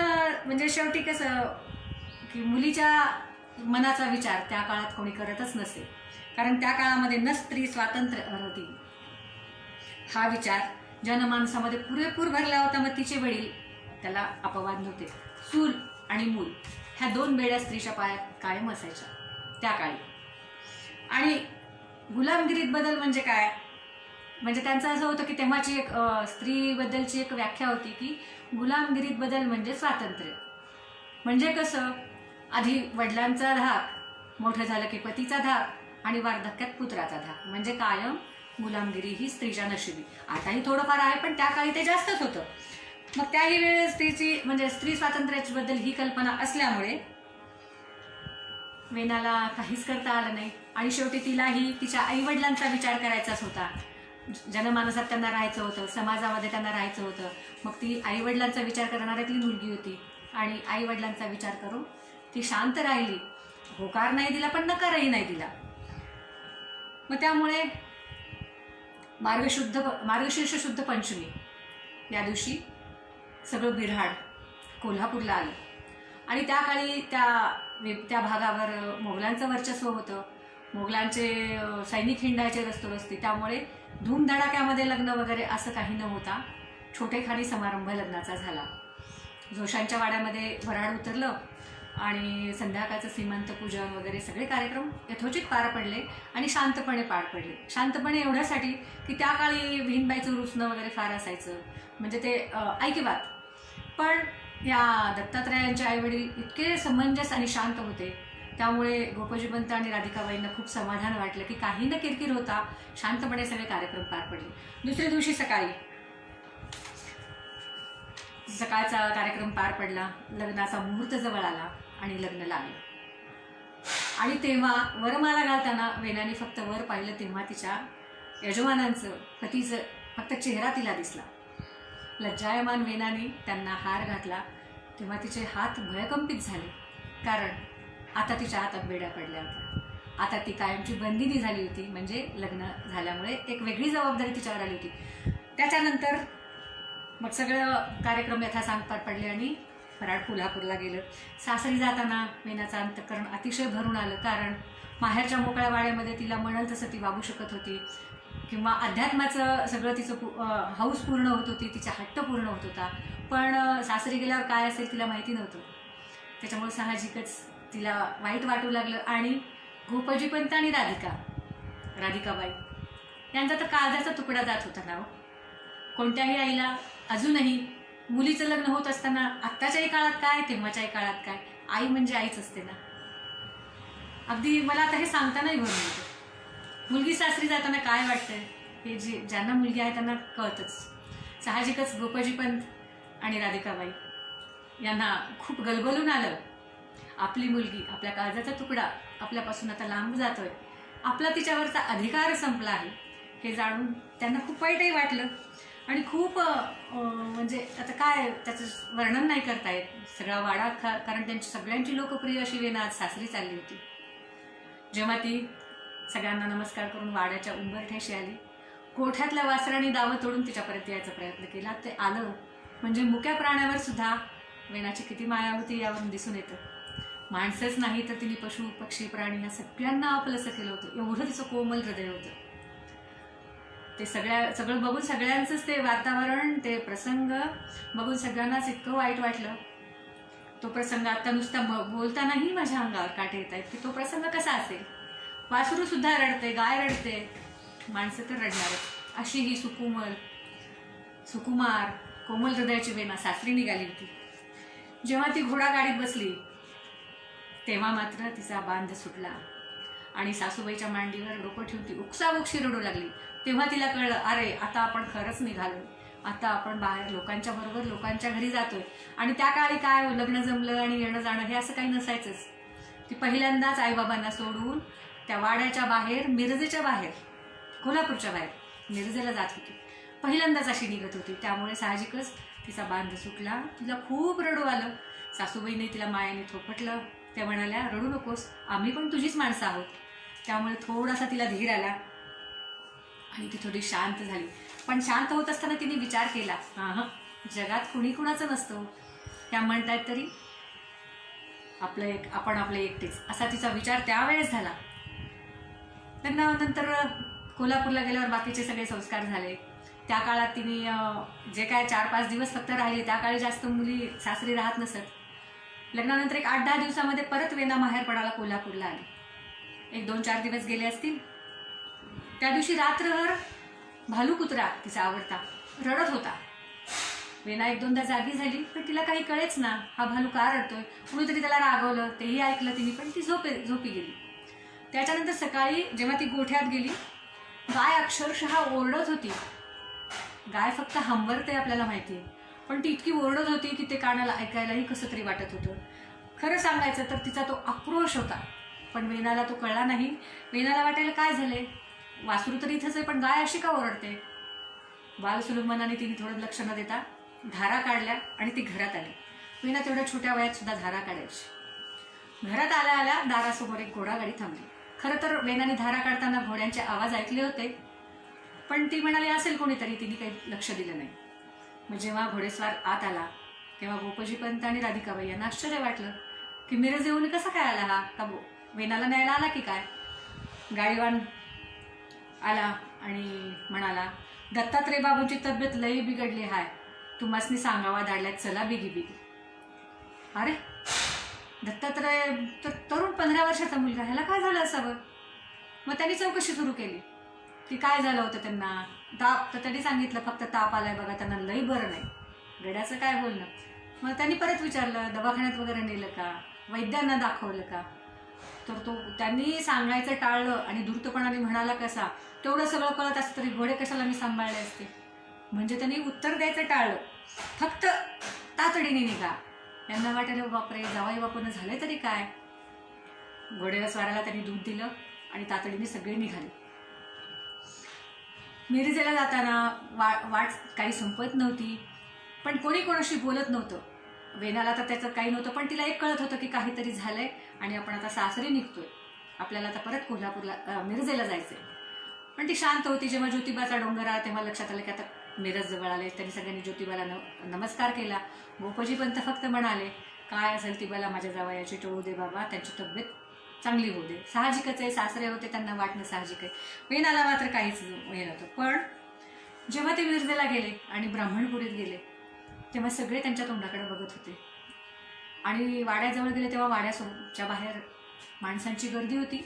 म्हणजे शेवटी कसं की मुलीच्या मनाचा विचार त्या काळात कोणी करतच नसे, कारण त्या काळामध्ये न स्त्री स्वातंत्र्य होती हा विचार जनमानसामध्ये पुरेपूर भरला होता. मग तिचे वडील त्याला अपवाद नव्हते. चूल आणि मूल ह्या दोन बेड्या स्त्रीच्या पायात कायम असायच्या त्या काळी. आणि गुलामगिरीत बदल म्हणजे काय, म्हणजे त्यांचं असं होतं की तेव्हाची एक स्त्रीबद्दलची एक व्याख्या होती की गुलामगिरीत बदल म्हणजे स्वातंत्र्य. म्हणजे कसं, आधी वडिलांचा धाक, मोठं झालं की पतीचा धाक आणि वार्धक्यात पुत्राचा धाक, म्हणजे कायम गुलामगिरी ही स्त्रीच्या नशिबी. आताही थोडंफार आहे पण त्या काळी ते जास्तच होतं. मग त्याही वेळेस स्त्रीची म्हणजे स्त्री स्वातंत्र्याची बद्दल ही कल्पना असल्यामुळे वेनाला काहीच करता आलं नाही. आणि शेवटी तिलाही तिच्या आईवडिलांचा विचार करायचाच होता. जनमानसात त्यांना राहायचं होतं, समाजामध्ये त्यांना राहायचं होतं. मग ती आईवडिलांचा विचार करणाऱ्यातली मुलगी होती आणि आईवडिलांचा विचार करून ती शांत राहिली. होकार नाही दिला पण नकारही नाही दिला. मग त्यामुळे मार्गशीर्ष शुद्ध पंचमी या दिवशी सगळं बिऱ्हाड कोल्हापूरला आलं. आणि त्या काळी त्या भागावर मोगलांचं वर्चस्व होतं. मोगलांचे सैनिक हिंडायचे रस्तोरस्ती, त्यामुळे धूमधडाक्यामध्ये लग्न वगैरे असं काही न होता छोटेखानी समारंभ लग्नाचा झाला. जोशांच्या वाड्यामध्ये वऱ्हाड उतरलं आणि संध्याकाळचं सीमंत पूजन वगैरे सगळे कार्यक्रम यथोचित पार पडले आणि शांतपणे पार पडले. शांतपणे एवढ्यासाठी की त्या काळी बहीणबाईचं रुसणं वगैरे फार असायचं, म्हणजे ते ऐकिवात. पण या दत्तात्रयांचे आईवडील इतके समंजस आणि शांत होते, त्यामुळे गोपजीपंत आणि राधिकाबाईंना खूप समाधान वाटलं की काही न किरकिर होता शांतपणे सगळे कार्यक्रम पार पडले. दुसऱ्या दिवशी सकाळचा कार्यक्रम पार पडला. लग्नाचा मुहूर्त जवळ आला आणि लग्न लागलं. आणि तेव्हा वरमाला घालताना वेनाने फक्त वर पाहिलं तेव्हा तिच्या यजमानांचं, पतीचं फक्त चेहरा तिला दिसला. लज्जायमान वेनाने त्यांना हार घातला तेव्हा तिचे हात भयकंपित झाले, कारण आता तिच्या हातात बेड्या पडल्या होत्या. आता ती कायमची बंदिनी झाली होती, म्हणजे लग्न झाल्यामुळे एक वेगळी जबाबदारी तिच्यावर आली होती. त्याच्यानंतर मग सगळं कार्यक्रम यथासांग पार पडले आणि वऱ्हाड कोल्हापूरला गेलं. सासरी जाताना वेनाचं अंतःकरण अतिशय भरून आलं, कारण माहेरच्या मोकळ्या वाड्यामध्ये तिला म्हणल तसं ती वागू शकत होती, किंवा अध्यात्माचं सगळं तिचं हौस पूर्ण होत होती, तिचा हट्ट पूर्ण होत होता. पण सासरी गेल्यावर काय असेल तिला माहिती नव्हतं. त्याच्यामुळे साहजिकच तिला वाईट वाटू लागलं. आणि गोपजीपंत आणि राधिकाबाई यांचा तर काळजाचा तुकडा जात होता ना. कोणत्याही आईला अजूनही मुलीचं लग्न होत असताना आत्ताच्याही काळात काय तेव्हाच्याही काळात काय, आई म्हणजे आईच असते ना. अगदी मला आता हे सांगतानाही भरून येतं. मुलगी सासरी जाताना काय वाटतंय हे ज्यांना मुलगी आहे त्यांना कळतंच. साहजिकच गोपजीपंत आणि राधिकाबाई यांना खूप गलबलून आलं. आपली मुलगी, आपल्या काळजाचा तुकडा आपल्यापासून आता लांब जातोय, आपला तिच्यावरचा अधिकार संपला आहे हे जाणून त्यांना खूप वाईटही वाटलं. आणि खूप म्हणजे आता काय त्याचं वर्णन नाही करता येत. सगळा वाडा, कारण त्यांची सगळ्यांची लोकप्रिय अशी वेना आज सासरी चालली होती. जेव्हा ती सगळ्यांना नमस्कार करून वाड्याच्या उंबरठ्याशी आली, कोठ्यातल्या वासराने दावं तोडून तिच्यापर्यंत यायचा प्रयत्न केला. ते आलं म्हणजे मुक्या प्राण्यावर सुद्धा वेनाची किती माया होती यावरून दिसून येतं. माणसंच नाही तर तिने पशु पक्षी प्राणी ह्या सगळ्यांना आपलंसं केलं होतं. एवढं तिचं कोमल हृदय होतं. ते सगळं बघून सगळ्यांचंच ते वातावरण, ते प्रसंग बघून सगळ्यांनाच इतकं वाईट वाटलं. तो प्रसंग आता नुसता बोलतानाही माझ्या अंगावर काटे येत आहेत की तो प्रसंग कसा असेल. वासरू सुद्धा रडते, गाय रडते, माणसं तर रडणारच. अशी ही सुकुमार कोमल हृदयाची वेना सासरी निघाली होती. जेव्हा ती घोडा गाडीत बसली तेव्हा मात्र तिचा बांध सुटला आणि सासूबाईच्या मांडीवर डोकं ठेवून ती उकसाउकशी रडू लागली. तेव्हा तिला कळलं, अरे आता आपण खरंच निघालो, आता आपण बाहेर लोकांच्या बरोबर लोकांच्या घरी जातोय. आणि त्या काळी काय लग्न जमलं आणि येणं जाणं हे असं काही नसायचंच. ती पहिल्यांदाच आईबाबांना सोडून त्या वाड्याच्या बाहेर, मिरजेच्या बाहेर, कोल्हापूरच्या बाहेर मिरजेला जात होती. पहिल्यांदाच अशी निघत होती. त्यामुळे साहजिकच तिचा बांध सुटला. तिला खूप रडू आलं. सासूबाईने तिला मायाने थोपटलं. त्या म्हणाल्या, रडू नकोस, आम्ही पण तुझीच माणसं आहोत. त्यामुळे थोडासा तिला धीर आला आणि ती थोडी शांत झाली. पण शांत होत असताना तिने विचार केला, जगात कुणी कुणाचं नसतं. त्या म्हणतायत तरी आपण आपले एकटेच, असा तिचा विचार त्यावेळेस झाला. लग्नानंतर कोल्हापूरला गेल्यावर बाकीचे सगळे संस्कार झाले. त्या काळात तिने जे काय 4-5 दिवस फक्त राहिले, त्या काळी जास्त मुली सासरी राहत नसत. लग्नानंतर एक 8-10 दिवसामध्ये परत वेना माहेरपणाला कोल्हापूरला आली. एक 2-4 दिवस गेले असतील. त्या दिवशी रात्रभर भालू कुत्रा, तिचा आवडता, रडत होता. वेना 1-2दा जागी झाली, पण तिला काही कळेच ना, हा भालू का रडतोय. कुणीतरी त्याला रागवलं, तेही ऐकलं तिने, पण ती झोपी गेली. त्याच्यानंतर सकाळी जेव्हा ती गोठ्यात गेली, गाय अक्षरशः ओरडत होती. गाय फक्त हंबरते आपल्याला माहिती आहे, पण ती इतकी ओरडत होती की ते कानाला ऐकायलाही कसं तरी वाटत होतं. खरं सांगायचं तर तिचा तो आक्रोश होता, पण वेनाला तो कळला नाही. वेनाला वाटायला काय झाले, वासरू तर इथंच आहे, पण गाय अशी का ओरडते. बालसुलभ तिने थोडं लक्ष न देता धारा काढल्या आणि ती घरात आली. वेना तेवढ्या छोट्या वयात सुद्धा धारा काढायची. घरात आल्या आल्या दारासमोर एक घोडागाडी थांबली. खरं तर वेनाने धारा काढताना घोड्यांचे आवाज ऐकले होते, पण ती म्हणाली असेल कोणीतरी, तिने काही लक्ष दिलं नाही. मग जेव्हा घोडेस्वार आत आला तेव्हा गोपजीपंत आणि राधिकाबाई यांना आश्चर्य वाटलं की मिरज येऊन कसा काय आला हा, का वेनाला न्यायला आला की काय. गाडीवान आला आणि म्हणाला, दत्तात्रय बाबूंची तब्येत लई बिघडली हाय, तुम्हासनी सांगावा धाडल्यात, चला बिगी बिगी. अरे दत्तात्रय तर तरुण 15 वर्षाचा मुलगा, ह्याला काय झालं असावं. मग त्यांनी चौकशी सुरू केली की काय झालं होतं त्यांना. ताप तर त्यांनी सांगितलं फक्त ताप आलाय बघा, त्यांना लई बरं नाही. गड्याचं काय बोलणं. मग त्यांनी परत विचारलं दवाखान्यात वगैरे नेलं का, वैद्यांना दाखवलं का. तर त्यांनी सांगायचं टाळलं आणि धूर्तपणाने म्हणाला कसा, तेवढं सगळं कळत असतं तरी घोडे कशाला मी सांभाळले असते. म्हणजे त्यांनी उत्तर द्यायचं टाळलं, फक्त तातडीने निघा. यांना वाटायला बापरे, जावाई बापून झाले तरी काय. घोडेस्वाराला त्यांनी दूध दिलं आणि तातडीने सगळे निघाले. मिरजेला जाताना वाट काही संपत नव्हती, पण कोणी कोणाशी बोलत नव्हतं. वेनाला तर त्याचं काही नव्हतं, पण तिला एक कळत होतं की काहीतरी झालंय आणि आपण आता सासरी निघतोय, आपल्याला आता परत कोल्हापूरला मिरजेला जायचंय. पण ती शांत होती. जेव्हा ज्योतिबाचा डोंगर आला तेव्हा लक्षात आलं की आता मिरज जवळ आले. त्यांनी सगळ्यांनी ज्योतिबाला नमस्कार केला. गोपजीपंत फक्त म्हणाले, काय असेल ती बाला माझ्या जावयाची टोळू दे बाबा, त्यांची तब्येत चांगली होऊ दे. साहजिकच आहे, सासरे होते, त्यांना वाटणं साहजिक आहे. वेनाला मात्र काहीच हे नव्हतं. पण जेव्हा ते मिरजेला गेले आणि ब्राह्मणपुरीत गेले तेव्हा सगळे त्यांच्या तोंडाकडे बघत होते. आणि वाड्याजवळ गेले तेव्हा वाड्याच्या बाहेर माणसांची गर्दी होती,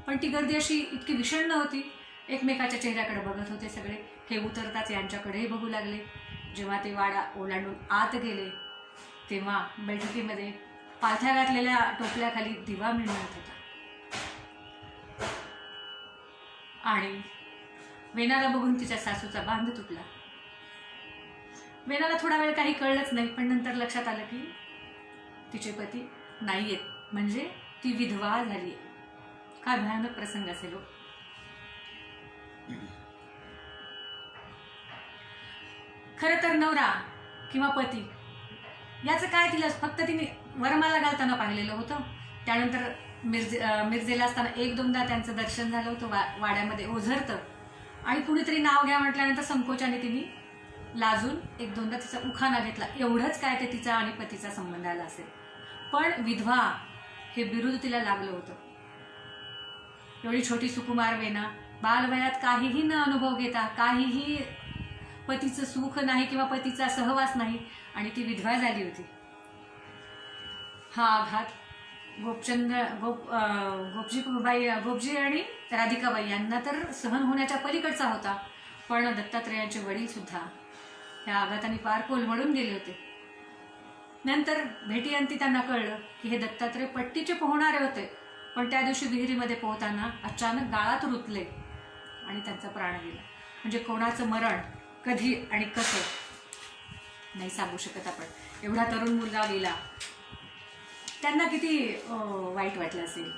पण ती गर्दी अशी इतकी विषण्ण होती, एकमेकाच्या चेहऱ्याकडे बघत होते सगळे. हे उतरताच यांच्याकडेही बघू लागले. जेव्हा ते वाडा ओलांडून आत गेले तेव्हा बैठकीमध्ये पालथ्या घातलेल्या टोपल्याखाली दिवा मिळत होता. आणि वेनाला बघून तिच्या सासूचा बांध तुटला. वेनाला थोडा वेळ काही कळलंच नाही, पण नंतर लक्षात आलं की तिचे पती नाहीयेत, म्हणजे ती विधवा झालीये. काय भयानक प्रसंग असेल. खरं तर नवरा किंवा पती याचं काय, तिला फक्त तिने वरमाला घालताना पाहिलेलं होतं. त्यानंतर मिरजेला असताना 1-2दा त्यांचं दर्शन झालं होतं वाड्यामध्ये ओझरतं, आणि कुणीतरी नाव घ्या म्हटल्यानंतर संकोचाने तिने लाजून 1-2दा तिचा उखाणा घेतला. एवढंच काय ते तिचा आणि पतीचा संबंध आला असेल. पण विधवा हे बिरुद तिला लागलं होतं. एवढी छोटी सुकुमार वेना बालवयात काहीही न अनुभव घेता, काहीही पतीचं सुख नाही किंवा पतीचा सहवास नाही, आणि ती विधवा झाली होती. हा आघात गोपजी आणि राधिकाबाई यांना तर सहन होण्याच्या पलीकडचा होता. पण दत्तात्रयांचे वडील सुद्धा ह्या आघाताने पार कोलमडून गेले होते. नंतर भेटीअंती त्यांना कळलं की हे दत्तात्रय पट्टीचे पोहणारे होते, पण त्या दिवशी विहिरीमध्ये पोहताना अचानक गाळात रुतले आणि त्यांचा प्राण गेला. म्हणजे कोणाचं मरण कधी आणि कसं नाही सांगू शकत आपण. एवढा तरुण मुलगा गेला, त्यांना किती वाईट वाटलं असेल.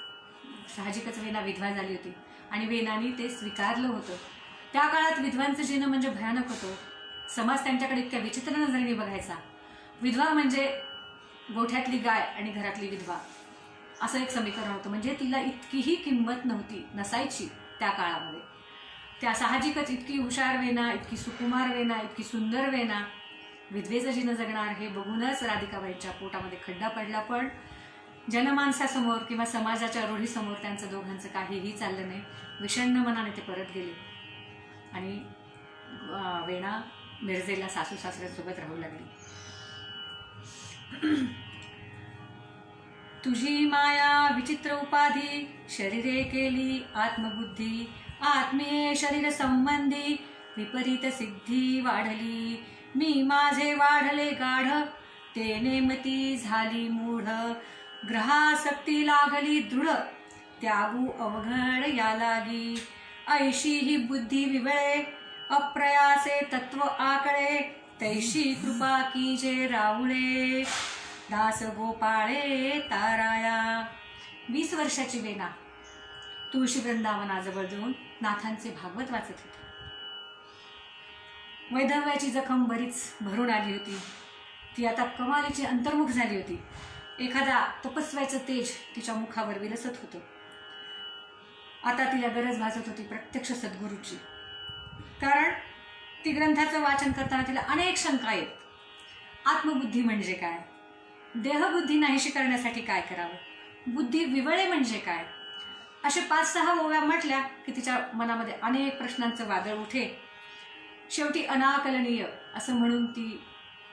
साहजिकच वेना विधवा झाली होती आणि वेनानी ते स्वीकारलं होतं. त्या काळात विधवांचं जीणं म्हणजे भयानक होतं. समाज त्यांच्याकडे इतक्या विचित्र नजरेने बघायचा. विधवा म्हणजे गोठ्यातली गाय आणि घरातली विधवा असं एक समीकरण होतं. म्हणजे तिला इतकीही किंमत नसायची त्या काळामध्ये. त्या साहजिकच इतकी हुशार वेना, इतकी सुकुमार वेना, इतकी सुंदर वेना विधवेचं जीवन जगणार हे बघूनच राधिकाबाईंच्या पोटामध्ये खड्डा पडला. पण जनमानसासमोर किंवा समाजाच्या रूढीसमोर त्यांचं दोघांचं काहीही चाललं नाही. विषण्ण मनाने ते परत गेले आणि वेणा मिरजेला सासू सासऱ्यांसोबत राहू लागली. तुझी माया विचित्र उपाधी शरीरे केली आत्मबुद्धी, आत्मे शरीर संबंधी विपरीत सिद्धी वाढली. मी माझे वाढले गाढ ते नेमती झाली मूढ, ग्रहासक्ती लागली दृढ त्यागू अवघड या लागी. ऐशी ही बुद्धी विवळे अप्रयासे तत्व आकळे, तैशी कृपा की जे राहुळे दास गोपाळे ताराया. 20 वर्षाची वेणा तुळशी वृंदावनाजवळ जाऊन नाथांचे भागवत वाचत होती. वैधव्याची जखम बरीच भरून आली होती. ती आता कमालीची अंतर्मुख झाली होती. एखादा तपस्व्याचं तेज तिच्या मुखावर विलसत होतं. आता तिला गरज भासत होती प्रत्यक्ष सद्गुरूची. कारण ती ग्रंथाचं वाचन करताना तिला अनेक शंका येत. आत्मबुद्धी म्हणजे काय, देहबुद्धी नाहीशी करण्यासाठी काय करावं, बुद्धी विवळे म्हणजे काय, असे 5-6 ओव्या म्हटल्या की तिच्या मनामध्ये अनेक प्रश्नांचं वादळ उठे. शेवटी अनाकलनीय असं म्हणून ती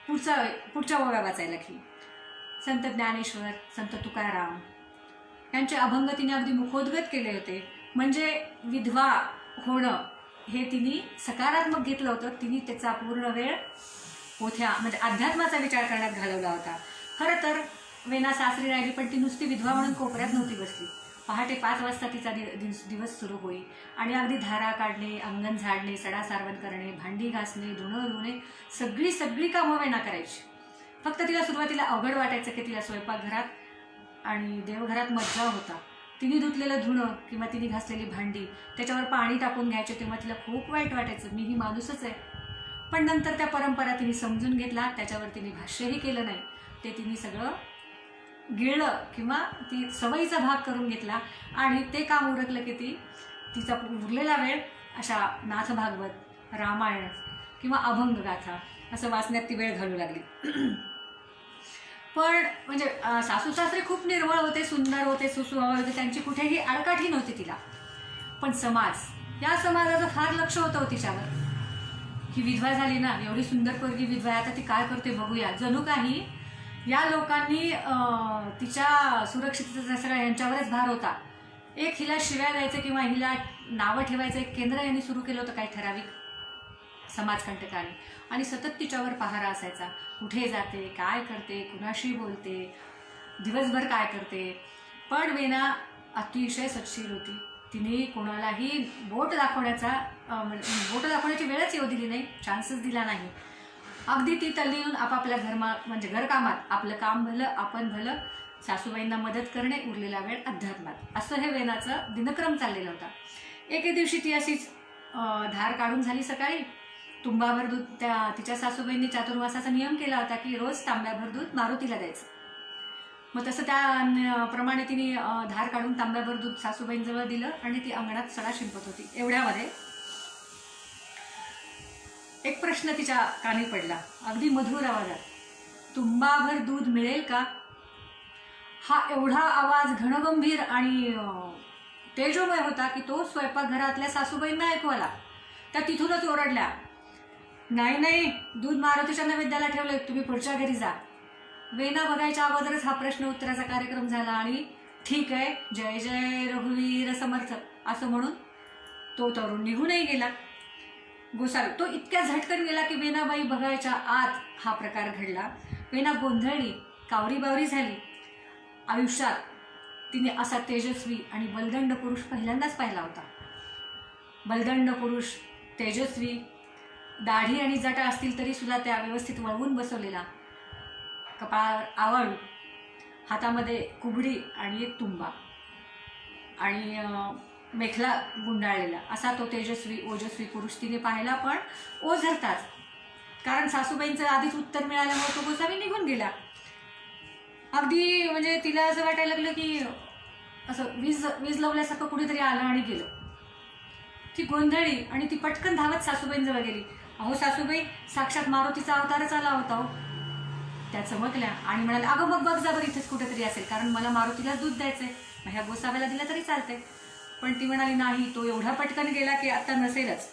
पुढच्या ओव्या वाचायला लागली. संत ज्ञानेश्वर, संत तुकाराम यांचे अभंग तिने अगदी मुखोद्गत केले होते. म्हणजे विधवा होणं हे तिने सकारात्मक घेतलं होतं. तिने त्याचा पूर्ण वेळ म्हणजे अध्यात्माचा विचार करण्यात घालवला होता. खरं तर वेणा सासरी राहिली, पण ती नुसती विधवा म्हणून कोपऱ्यात नव्हती बसली. पहाटे 5 वाजता तिचा दिवस सुरू होई आणि अगदी धारा काढणे, अंगण झाडणे, सडा सारवण करणे, भांडी घासणे, धुणं धुणे, सगळी कामं वेणा करायची. फक्त तिला सुरुवातीला अवघड वाटायचं की तिला स्वयंपाकघरात आणि देवघरात मज्जा होता. तिने धुतलेलं धुणं किंवा तिने घासलेली भांडी त्याच्यावर पाणी टाकून घ्यायचे, तेव्हा तिला खूप वाईट वाटायचं. मीही माणूसच आहे. पण नंतर त्या परंपरा तिने समजून घेतला. त्याच्यावर तिने भाष्यही केलं नाही. ते तिने सगळं गिळलं किंवा ती सवयीचा भाग करून घेतला आणि ते काम उरकलं की तिचा उरलेला वेळ अशा नाथ भागवत, रामायण किंवा अभंग गाथा असं वाचण्यात ती वेळ घालू लागली. पण म्हणजे सासू सासरे खूप निर्मळ होते, सुंदर होते, सुसुभाव होते, त्यांची कुठेही आडकाठी नव्हती तिला. पण या समाजाचं फार लक्ष होतं तिच्यावर. ही विधवा झाली ना, एवढी सुंदर पोरगी विधवा, आता ती काय करते बघूया. जणू काही या लोकांनी तिच्या सुरक्षिततेचा सगळा यांच्यावरच भार होता. एक हिला शिव्या द्यायचं किंवा हिला नावं ठेवायचं एक केंद्र यांनी सुरू केलं होतं काही ठराविक समाजकंटकाने. आणि सतत तिच्यावर पहारा असायचा. कुठे जाते, काय करते, कुणाशी बोलते, दिवसभर काय करते. पण वेणा अतिशय सत्शील होती. तिने कोणालाही बोट दाखवण्याची वेळच येऊ दिली नाही, चान्सच दिला नाही. अगदी ती तल्लीन आपापल्या म्हणजे घरकामात आपलं काम भलं, आपण भलं, सासूबाईंना मदत करणे, उरलेला वेळ अध्यात्मात, असं हे वेणाचं दिनक्रम चाललेला होता. एके दिवशी ती अशीच धार काढून झाली सकाळी. तुंबाभर दूध तिच्या सासूबाईंनी चातुर्मासाचा नियम केला होता की रोज तांब्याभर दूध मारुतीला द्यायचं. मग तसं त्याप्रमाणे तिने धार काढून तांब्याभर दूध सासूबाईंजवळ दिलं आणि ती अंगणात सडा शिंपत होती. एवढ्यामध्ये एक प्रश्न तिच्या कानी पडला, अगदी मधुर आवाजात. तुंबाभर दूध मिळेल का? हा एवढा आवाज घनगंभीर आणि तेजोमय होता की तो स्वयंपाकघरातल्या सासूबाईंना ऐकू आला. त्या तिथूनच ओरडल्या, नाही, दूध मारुतीच्या नैवेद्याला ठेवले, तुम्ही पुढच्या घरी जा. वेणा बघायच्या अगोदरच हा प्रश्न उत्तराचा कार्यक्रम झाला आणि ठीक आहे, जय जय रघुवीर समर्थ असं म्हणून तो तरुण निघूनही गेला. गोसावी तो इतक्या झटकन गेला की वेणाबाई बघायच्या आत हा प्रकार घडला. वेणा गोंधळली, कावरीबावरी झाली. आयुष्यात तिने असा तेजस्वी आणि बलदंड पुरुष पहिल्यांदाच पाहिला होता. बलदंड पुरुष, तेजस्वी, दाढी आणि जटा असतील तरी सुद्धा त्या व्यवस्थित वळवून बसवलेला, कपाळावर आवळ, हातामध्ये कुबडी आणि एक तुंबा आणि मेखला गुंडाळलेला, असा तो तेजस्वी ओजस्वी पुरुष तिने पाहिला. पण ओझरताच, कारण सासूबाईंचं आधीच उत्तर मिळाल्यामुळे तो गोसावी निघून गेला. अगदी म्हणजे तिला असं वाटायला लागलं की असं वीज लावल्यासारखं कुणीतरी आलं आणि गेलं. ती गोंधळी आणि ती पटकन धावत सासूबाईंजवळ गेली. अहो सासूबाई, साक्षात मारुतीचा अवतारच आला होता हो. त्या चमकल्या आणि म्हणाल्या, अगं मग बघ जा बरं, इथेच कुठेतरी असेल, कारण मला मारुतीला दूध द्यायचंय, मग ह्या गोसाव्याला दिलं तरी चालतंय. पण ती म्हणाली, नाही, तो एवढा पटकन गेला की आता नसेलच.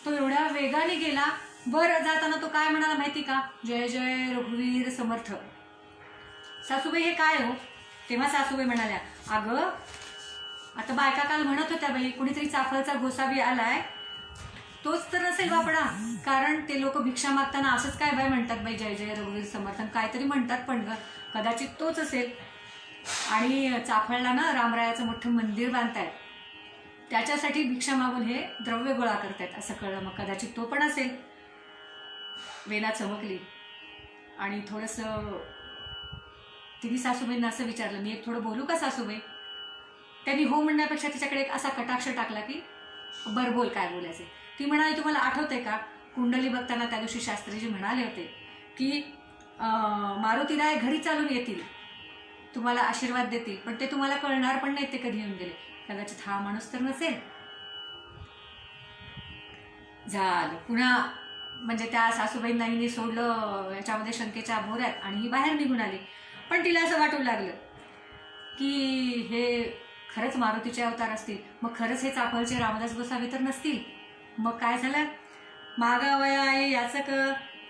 तो एवढ्या वेगाने गेला. बरं, जाताना तो काय म्हणाला माहिती का? जय जय रघुवीर समर्थ. सासूबाई, हे काय हो? तेव्हा सासूबाई म्हणाल्या, अगं आता बायका काल म्हणत होत्या बाई, कुणीतरी चाफळचा गोसावी आलाय, तोच तर नसेल बापडा. कारण ते लोक भिक्षा मागताना असंच काय बाय म्हणतात बाई, जय जय रघुवीर समर्थन काहीतरी म्हणतात, पण कदाचित तोच असेल. आणि चाफळला ना रामरायाचं मोठं मंदिर बांधतायत, त्याच्यासाठी भिक्षा मागून हे द्रव्य गोळा करतायत असं कळलं. मग कदाचित तो पण असेल. वेना चमकली आणि थोडंसं तिने सासूबाईंना असं विचारलं, मी एक थोडं बोलू का सासूबाई? त्यांनी हो म्हणण्यापेक्षा तिच्याकडे एक असा कटाक्ष टाकला की बरं बोल, काय बोलायचे. ती म्हणाली, तुम्हाला आठवतंय का कुंडली बघताना त्या दिवशी शास्त्रीजी म्हणाले होते की मारुतीराय घरी चालून येतील, तुम्हाला आशीर्वाद देतील, पण ते तुम्हाला कळणार पण नाही ते कधी येऊन गेले. कदाचित हा माणूस तर नसेल. झालं पुन्हा. म्हणजे त्या सासूबाईंना हिने सोडलं याच्यामध्ये शंकेच्या भोऱ्यात आणि ही बाहेर निघून आली. पण तिला असं वाटू लागलं की हे खरंच मारुतीचे अवतार असतील, मग खरंच हे चाफळचे रामदास गोसावी तर नसतील. मग काय झालं? मागावया आहे याचक,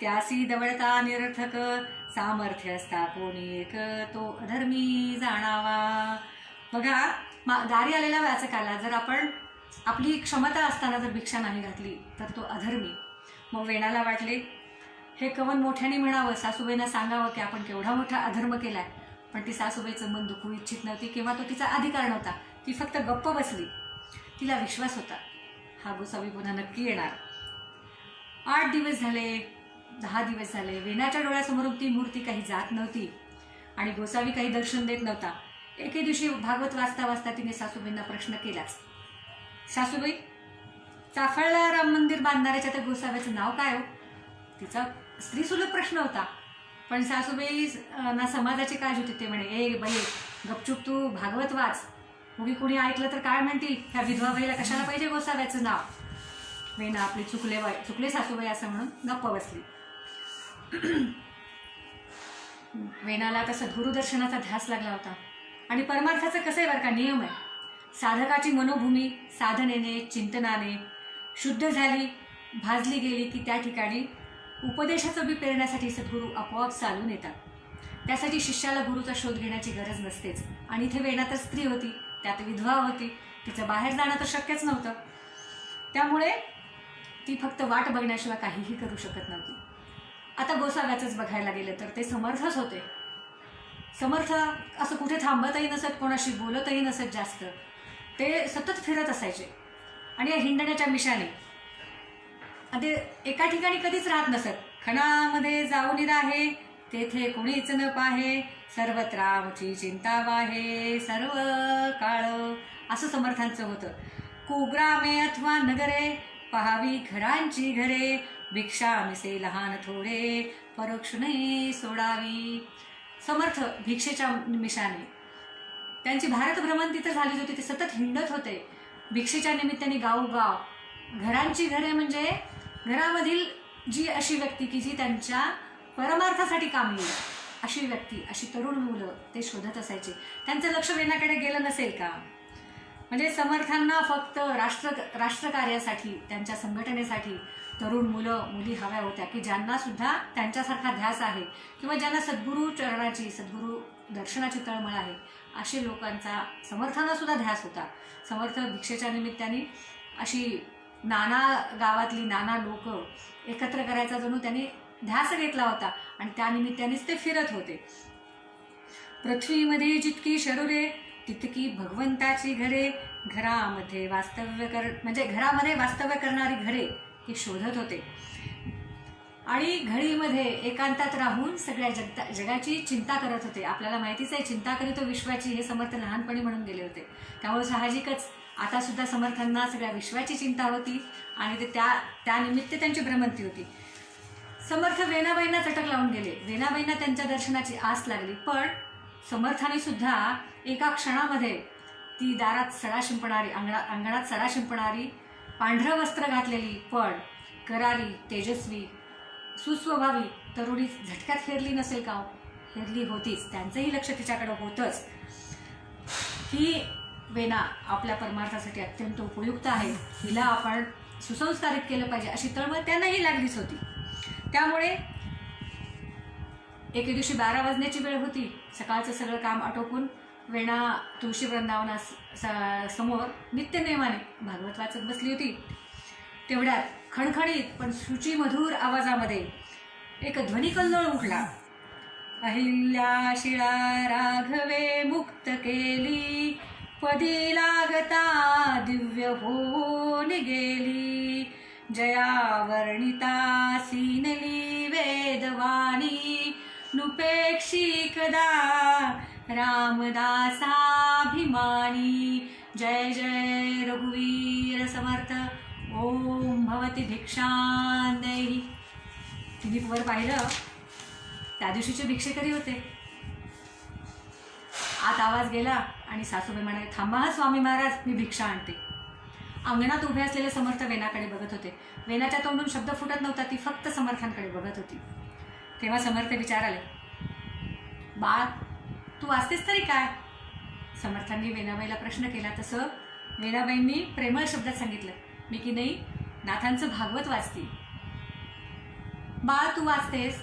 त्यासी दवळता निरर्थक, सामर्थ्य असता कोणी एक, तो अधर्मी जाणावा. बघा, दारी आलेल्या वाचकाला जर आपण आपली क्षमता असताना जर भिक्षा नाही घातली तर तो अधर्मी. मग वेणाला वाटले हे कवन मोठ्याने म्हणावं, सासूबाईंना सांगावं की आपण केवढा मोठा अधर्म केलाय. पण ती सासूबाईचं मन दुखवू इच्छित नव्हती किंवा तो तिचा अधिकार नव्हता. ती फक्त गप्प बसली. तिला विश्वास होता हा गोसावी पुन्हा नक्की येणार. 8 दिवस झाले, 10 दिवस झाले, वेणाच्या डोळ्यासमोरून ती मूर्ती काही जात नव्हती आणि गोसावी काही दर्शन देत नव्हता. एके दिवशी भागवत वाचता वाचता तिने सासूबाईंना प्रश्न केलाच, सासूबाई, चाफळला राम मंदिर बांधणाऱ्याच्या त्या गोसाव्याचं नाव काय हो? तिचा स्त्रीसुलभ प्रश्न होता. पण सासूबाई ना समाजाची काळजी होती. ते म्हणे, ए बाई, गपचूप तू भागवत वाच, उगी कुणी ऐकलं तर काय म्हणतील, ह्या विधवा बाईला कशाला पाहिजे गोसाव्याचं नाव. वेणा आपली चुकले सासूबाई असं म्हणून गप्प बसली. वेणाला तसं गुरुदर्शनाचा ध्यास लागला होता. आणि परमार्थाचं कसं आहे बरं का, नियम आहे. साधकाची मनोभूमी साधनेने चिंतनाने शुद्ध झाली, भाजली गेली की त्या ठिकाणी उपदेशाचं बी पेरण्यासाठी सद्गुरू आपोआप चालून येतात. त्यासाठी शिष्याला गुरुचा शोध घेण्याची गरज नसतेच. आणि इथे वेणा तर स्त्री होती, त्यात विधवा होती, तिचं बाहेर जाणं तर शक्यच नव्हतं. त्यामुळे ती फक्त वाट बघण्याशिवाय काहीही करू शकत नव्हती. आता गोसाव्याचंच बघायला गेलं तर ते समर्थच होते. समर्थ असं कुठे थांबतही नसत, कोणाशी बोलतही नसत जास्त. ते सतत फिरत असायचे आणि या हिंडण्याच्या मिशाने ते एका ठिकाणी कधीच राहत नसत. खणामध्ये जाऊन राहे, तेथे कोणीच न पाहे, सर्वत्र आमची चिंता वाहे, सर्व काळ, असं समर्थांचं होतं. कुग्रामे अथवा नगरे, पहावी घरांची घरे, भिक्षा मिसे लहान थोडे, परोक्ष नाही सोडावी. समर्थ भिक्षेच्या निमिषाने त्यांची भारत भ्रमंती तर झालीच होती. ते सतत हिंडत होते भिक्षेच्या निमित्ताने गावोगाव. घरांची घरे म्हणजे घरामधील जी अशी व्यक्ती की जी त्यांच्या परमार्थासाठी काम येईल अशी व्यक्ती, अशी तरुण मुलं ते शोधत असायचे. त्यांचं लक्ष वेणाकडे गेलं नसेल का? म्हणजे समर्थांना फक्त राष्ट्रकार्यासाठी, त्यांच्या संघटनेसाठी तरुण मुलं मुली हव्या होत्या की ज्यांना सुद्धा त्यांच्यासारखा ध्यास आहे किंवा ज्यांना सद्गुरू चरणाची, सद्गुरू दर्शनाची तळमळ आहे, असे लोकांचा समर्थांना सुद्धा ध्यास होता. समर्थ भिक्षेच्या निमित्ताने अशी नाना गावातली नाना लोक एकत्र करायचा जणू त्यांनी ध्यास घेतला होता आणि त्या निमित्तानेच ते फिरत होते. पृथ्वीमध्ये जितकी शरीरे तितकी भगवंताची घरे, घरामध्ये वास्तव्य करणारी घरे हे शोधत होते. आणि घडीमध्ये एकांतात राहून सगळ्या जगाची चिंता करत होते. आपल्याला माहितीच आहे, चिंता करीतो विश्वाची, हे समर्थ लहानपणी म्हणून गेले होते. त्यामुळे साहजिकच आता सुद्धा समर्थांना सगळ्या विश्वाची चिंता होती आणि ते त्या निमित्त त्यांची भ्रमंती होती. समर्थ वेणाबाईंना चटक लावून गेले. वेणाबाईंना त्यांच्या दर्शनाची आस लागली. पण समर्थाने सुद्धा एका क्षणामध्ये ती दारात सडा शिंपणारी, अंगणात सडा शिंपणारी, पांढरं वस्त्र घातलेली, पण करारी, तेजस्वी, सुस्वभावी तरुणी झटक्यात हेरली नसेल का? हेरली होतीच. त्यांचंही लक्ष तिच्याकडे होतंच. ही वेना आपल्या परमार्थासाठी अत्यंत उपयुक्त आहे, हिला आपण सुसंस्कारित केलं पाहिजे अशी तळमळ त्यांनाही लागलीच होती. त्यामुळे एके दिवशी 12 वाजण्याची वेळ होती. सकाळचं सगळं काम आटोपून वेणा तुळशी वृंदावना समोर नित्यनेमाने भागवत वाचत बसली होती. तेवढ्यात खणखणीत पण शुचिमधुर आवाजामध्ये एक ध्वनिकल्लोळ उठला. अहिल्या शिळा राघवे मुक्त केली, पदी लागता दिव्य होऊन गेली. जया वर्णिता सीनली वेदवाणी, नुपेक्षी कदा रामदासाभिमानी. जय जय रघुवीर समर्थ. ओम भवती भिक्षां देहि. तिने वर पाहिलं, त्या दिवशीचे भिक्षेकरी होते. आत आवाज गेला आणि सासूबाई म्हणाले, थांबा हा स्वामी महाराज, मी भिक्षा आणते. अंगणात उभे असलेले समर्थ वेणाकडे बघत होते. वेणाच्या तोंडून शब्द फुटत नव्हता, ती फक्त समर्थांकडे बघत होती. तेव्हा समर्थ विचाराले, बाळ तू वाचतेस तरी काय? समर्थांनी वेणाबाईला प्रश्न केला. तसं वेणाबाईंनी प्रेमळ शब्दात सांगितलं, मी की नाही नाथांचं भागवत वाचते. बाळ तू वाचतेस,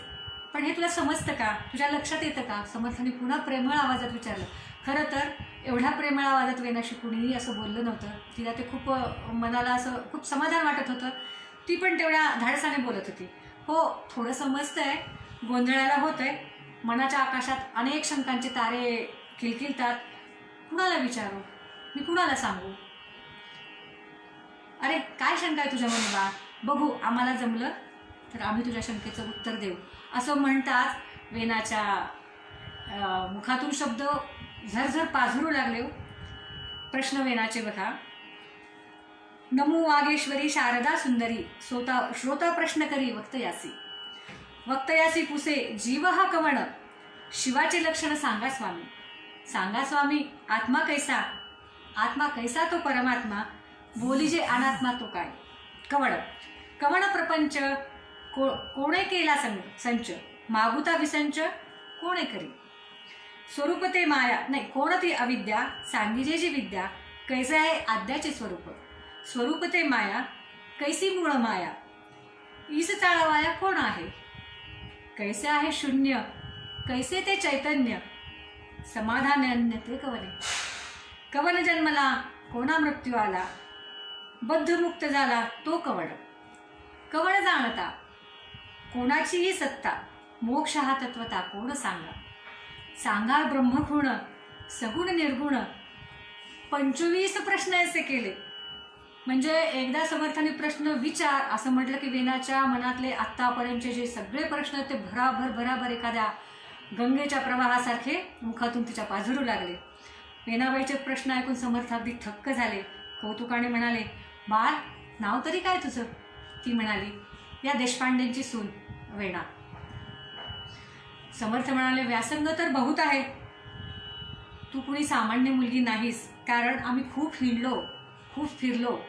पण हे तुला समजतं का? तुझ्या लक्षात येतं का? समर्थांनी पुन्हा प्रेमळ आवाजात विचारलं. खरं तर एवढ्या प्रेमळ आवाजात वेणाशी कुणीही असं बोललं नव्हतं. तिला ते खूप मनाला असं खूप समाधान वाटत होतं. ती पण तेवढ्या धाडसाने बोलत होती. हो थोडं समजतंय, गोंधळाला होतंय, मनाच्या आकाशात अनेक शंकांचे तारे किलकिलतात. कुणाला विचारू, मी कुणाला सांगू? अरे काय शंका आहे तुझ्या मनी बा? बघू, आम्हाला जमलं तर आम्ही तुझ्या शंकेचं उत्तर देऊ. असं म्हणताच वेणाच्या मुखातून शब्द झरझर पाझरू लागले. प्रश्न वेणाचे बघा. नमो वागेश्वरी शारदा सुंदरी, श्रोता प्रश्न करी वक्तयासी. वक्तयासी पुसे जीव हा कवण, शिवाचे लक्षण सांगा स्वामी. सांगा स्वामी, आत्मा कैसा? आत्मा कैसा तो परमात्मा, बोलीजे अनात्मा तो काय? कवण कवण प्रपंच, कोणे केला संच, मागुता विसंच कोणे करी. स्वरूप ते माया, नाही कोणती अविद्या, सांगिजे जी विद्या, कैसे आहे आद्याचे स्वरूप. स्वरूप ते माया, कैसी मूळ माया, ईस चाळवाया कोण आहे. कैसे आहे शून्य, कैसे ते चैतन्य, समाधान ते कवने. कवन जन्मला, कोणा मृत्यू आला, बद्धमुक्त झाला तो कवण. कवण जाणता, कोणाचीही सत्ता, मोक्ष हा तत्वता कोण सांगा. सांगा ब्रह्मगुण, सगुण निर्गुण, 25 प्रश्न असे केले. म्हणजे एकदा समर्थाने प्रश्न विचार असं म्हटलं की वेणाच्या मनातले आत्तापर्यंतचे जे सगळे प्रश्न ते भराभर एखाद्या गंगेच्या प्रवाहासारखे मुखातून तिच्या पाझरू लागले. वेणाबाईचे प्रश्न ऐकून समर्थ अगदी थक्क झाले. कौतुकाने म्हणाले, बाळ नाव तरी काय तुझं? ती म्हणाली, या देशपांडेंची सून वेणा. समर्थ म्हणाले, व्यासंग तर बहुत आहे, तू कुणी सामान्य मुलगी नाहीस. कारण आम्ही खूप हिंडलो, खूप फिरलो,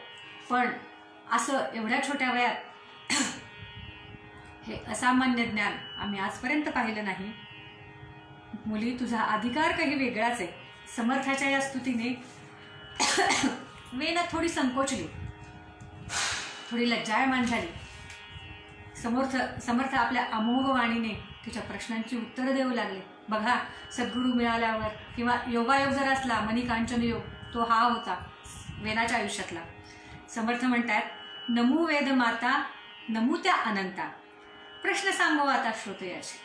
पण असं एवढ्या छोट्या वयात हे असामान्य ज्ञान आम्ही आजपर्यंत पाहिलं नाही. मुली तुझा अधिकार काही वेगळाच आहे. समर्थाच्या या स्तुतीने वेणा थोडी संकोचली, थोडी लज्जायमान झाली. समर्थ आपल्या अमोघ वाणीने तिच्या प्रश्नांची उत्तरं देऊ लागले. बघा, सद्गुरू मिळाल्यावर किंवा योगायोग जर असला, मणिकांचन योग, तो हा होता वेणाच्या आयुष्यातला. समर्थ म्हणतात, नमू वेद माता, नमू त्या अनंता. प्रश्न सांगो आता श्रोतयाचे.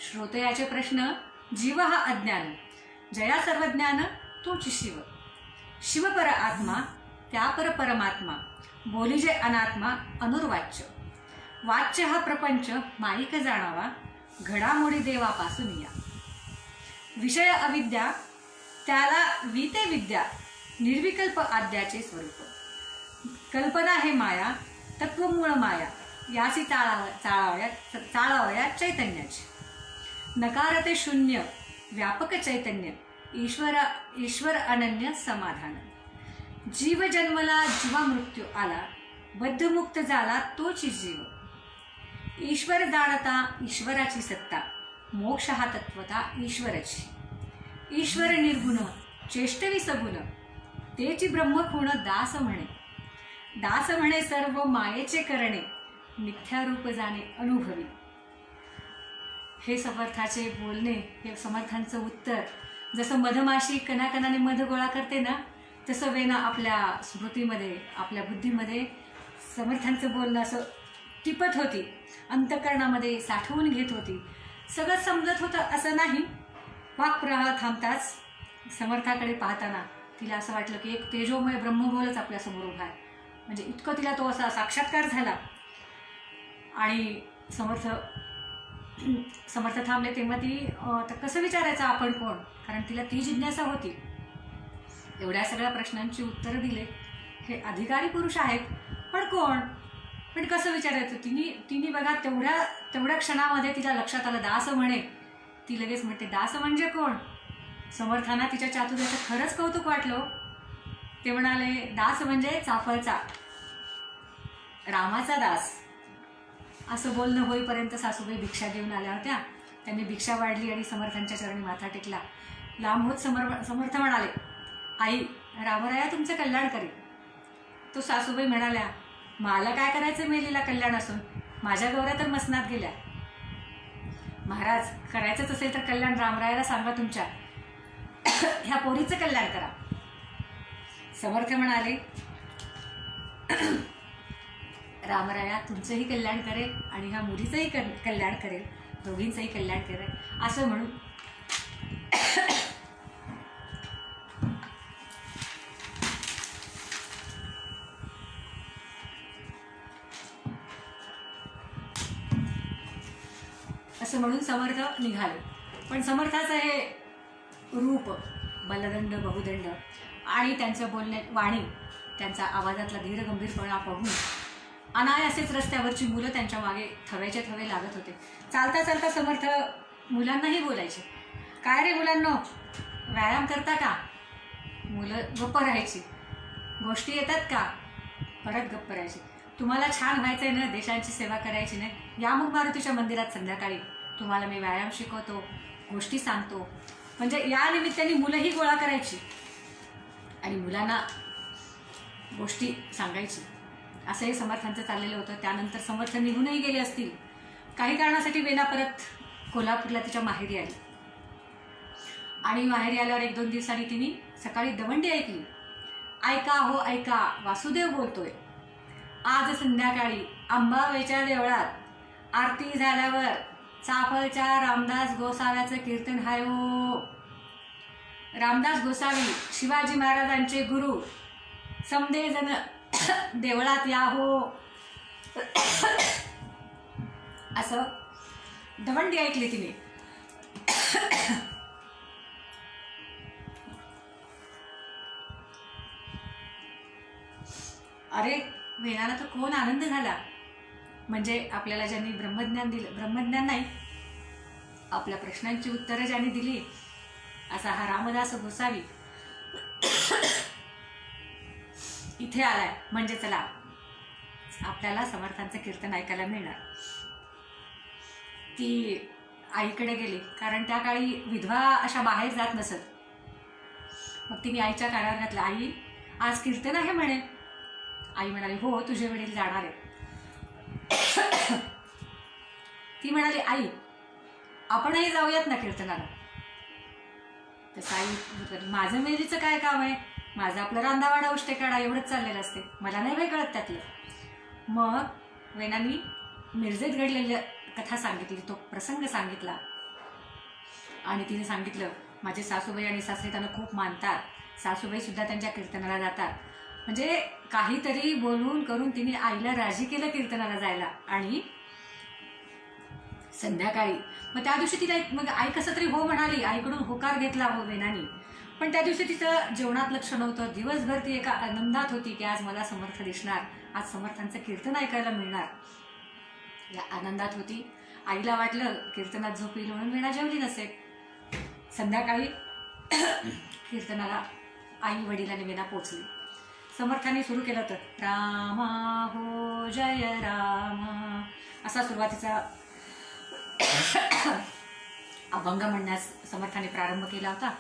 श्रोतयाचे प्रश्न. जीव हा अज्ञान, जया सर्वज्ञान तोच शिव. शिवपर आत्मा, त्यापर परमात्मा, बोलीजे अनात्मा अनुर्वाच्य. वाच्य हा प्रपंच माईक जाणावा, घडामोडी देवापासून या. विषय अविद्या, त्याला विते विद्या, निर्विकल्प आद्याचे स्वरूप. कल्पना हे माया, तत्वमूळ माया, यासी चाळावया चैतन्याची. नकार ते शून्य, व्यापक चैतन्य, ईश्वर अनन्य समाधान. जीव जन्मला, जीवा मृत्यू आला, बद्धमुक्त झाला तोची जीव. ईश्वर जाणता ईश्वराची सत्ता, मोक्ष हा तत्वता ईश्वराची. ईश्वर निर्गुण चेष्टवी सगुण, तेची ब्रह्मखुण दास म्हणे. दास म्हणे सर्व मायेचे करणे, मिथ्यारूप जाणे अनुभवी. हे समर्थाचे बोलणे, हे समर्थांचं उत्तर. जसं मधमाशी कणाकणाने मध गोळा करते ना, तसं वेणा आपल्या स्मृतीमध्ये, आपल्या बुद्धीमध्ये समर्थांचं बोलणं असं टिपत होती, अंतःकरणामध्ये साठवून घेत होती. सगळं समजत होतं असं नाही. वाक्प्रवाह थांबताच समर्थाकडे पाहताना तिला असं वाटलं की एक तेजोमय ब्रह्मबोलच आपल्यासमोर उभा आहे. म्हणजे इतकं तिला तो असा साक्षात्कार झाला. आणि समर्थ थांबले तेव्हा ती तर कसं विचारायचं आपण कोण, कारण तिला ती जिज्ञासा होती. एवढ्या सगळ्या प्रश्नांची उत्तरं दिले. हे अधिकारी पुरुष आहेत, पण कोण, पण कसं विचारायचं. तिने बघा तेवढ्या क्षणामध्ये तिच्या लक्षात आलं दास म्हणे. ती लगेच म्हणते दास म्हणजे कोण. समर्थांना तिच्या चातुर्याचं खरंच कौतुक वाटलं. ते म्हणाले दास म्हणजे चाफळचा, रामाचा दास. असं बोलणं होईपर्यंत सासूबाई भिक्षा घेऊन आल्या होत्या. त्यांनी भिक्षा वाढली आणि समर्थांच्या चरणी माथा टेकला. लांब होत समर्थ म्हणाले आई, रामराया तुमचं कल्याण करेल. तो सासूबाई म्हणाल्या मला काय करायचं मेलीला कल्याण असून, माझ्या गौऱ्या तर मसनात गेल्या. महाराज, करायचंच असेल तर कल्याण रामरायाला सांगा तुमच्या, ह्या पोरीचं कल्याण करा. समर्थ म्हणाले रामराया तुमचंही कल्याण करेल आणि ह्या मुलीचंही कल्याण करेल, दोघींचंही कल्याण करेल. असं म्हणून समर्थ निघाले. पण समर्थाचं हे रूप, बलदंड बहुदंड आणि त्यांचं वाणी, त्यांचा आवाजातला धीर गंभीरपणा पाहून अनायासेच रस्त्यावरची मुलं त्यांच्या मागे थव्याचे थवे लागत होते. चालता चालता समर्थ मुलांनाही बोलायचे, काय रे मुलांनो, व्यायाम करता का. मुलं गप्प राहायची. गोष्टी येतात का, परत गप्प राहायची. तुम्हाला छान व्हायचंय ना, देशांची सेवा करायची नाही, या मग मारुतीच्या मंदिरात संध्याकाळी, तुम्हाला मी व्यायाम शिकवतो, गोष्टी सांगतो. म्हणजे या निमित्ताने मुलंही गोळा करायची आणि मुलांना गोष्टी सांगायची. असंही समर्थांचं चाललेलं होतं. त्यानंतर समर्थ निघूनही गेले असतील. काही कारणासाठी वेणा परत कोल्हापूरला तिच्या माहेरी आली. आणि माहेरी आल्यावर 1-2 दिवसांनी तिने सकाळी दवंडी ऐकली. ऐका हो ऐका, वासुदेव बोलतोय. आज संध्याकाळी अंबाबाईच्या देवळात आरती झाल्यावर चाफळच्या रामदास गोसाव्याचं कीर्तन हाय हो. रामदास गोसावी शिवाजी महाराजांचे गुरु, समदे जण देवळात या हो. असं दवंडी ऐकली तिने. अरे वेणाला तर कोण आनंद झाला. म्हणजे आपल्याला ज्यांनी ब्रह्मज्ञान दिलं, ब्रह्मज्ञान नाही, आपल्या प्रश्नांची उत्तरं ज्यांनी दिली, असा हा रामदास गोसावी इथे आलाय. म्हणजे चला आपल्याला समर्थांचं कीर्तन ऐकायला मिळणार. ती आईकडे गेली, कारण त्या काळी विधवा अशा बाहेर जात नसत. मग तिने आईच्या कानावर घातलं, आई आज कीर्तन आहे म्हणे. आई म्हणाली हो, तुझे वडील जाणार आहे. ती म्हणाली आई आपणही जाऊयात ना कीर्तनाला. तसं आई, माझं मेलीचं काय काम आहे, माझं आपलं रांधावाडा उष्टे काढा एवढंच चाललेलं असते, मला नाही काही कळत त्यातलं. मग वेणानी मिरजेत घडलेल्या कथा सांगितली, तो प्रसंग सांगितला. आणि तिने सांगितलं माझे सासूबाई आणि सासरे त्यांना खूप मानतात, सासूबाई सुद्धा त्यांच्या कीर्तनाला जातात. म्हणजे काहीतरी बोलून करून तिने आईला राजी केलं कीर्तनाला जायला. आणि संध्याकाळी मग त्या दिवशी तिला मग आई कसं तरी हो म्हणाली, आईकडून होकार घेतला हो वेणानी. पण त्या दिवशी तिचं जेवणात लक्ष नव्हतं. दिवसभर ती एका आनंदात होती की आज मला समर्थ दिसणार, आज समर्थांचं कीर्तन ऐकायला मिळणार, या आनंदात होती. आईला वाटलं कीर्तनात झोप येईल म्हणून वेणा जेवली नसेल. संध्याकाळी कीर्तनाला आई वडिलांनी वेणा पोचली. समर्थांनी सुरू केलं तर रामा हो जय राम असा सुरुवातीचा अभंग म्हणण्यास समर्थांनी प्रारंभ केला होता.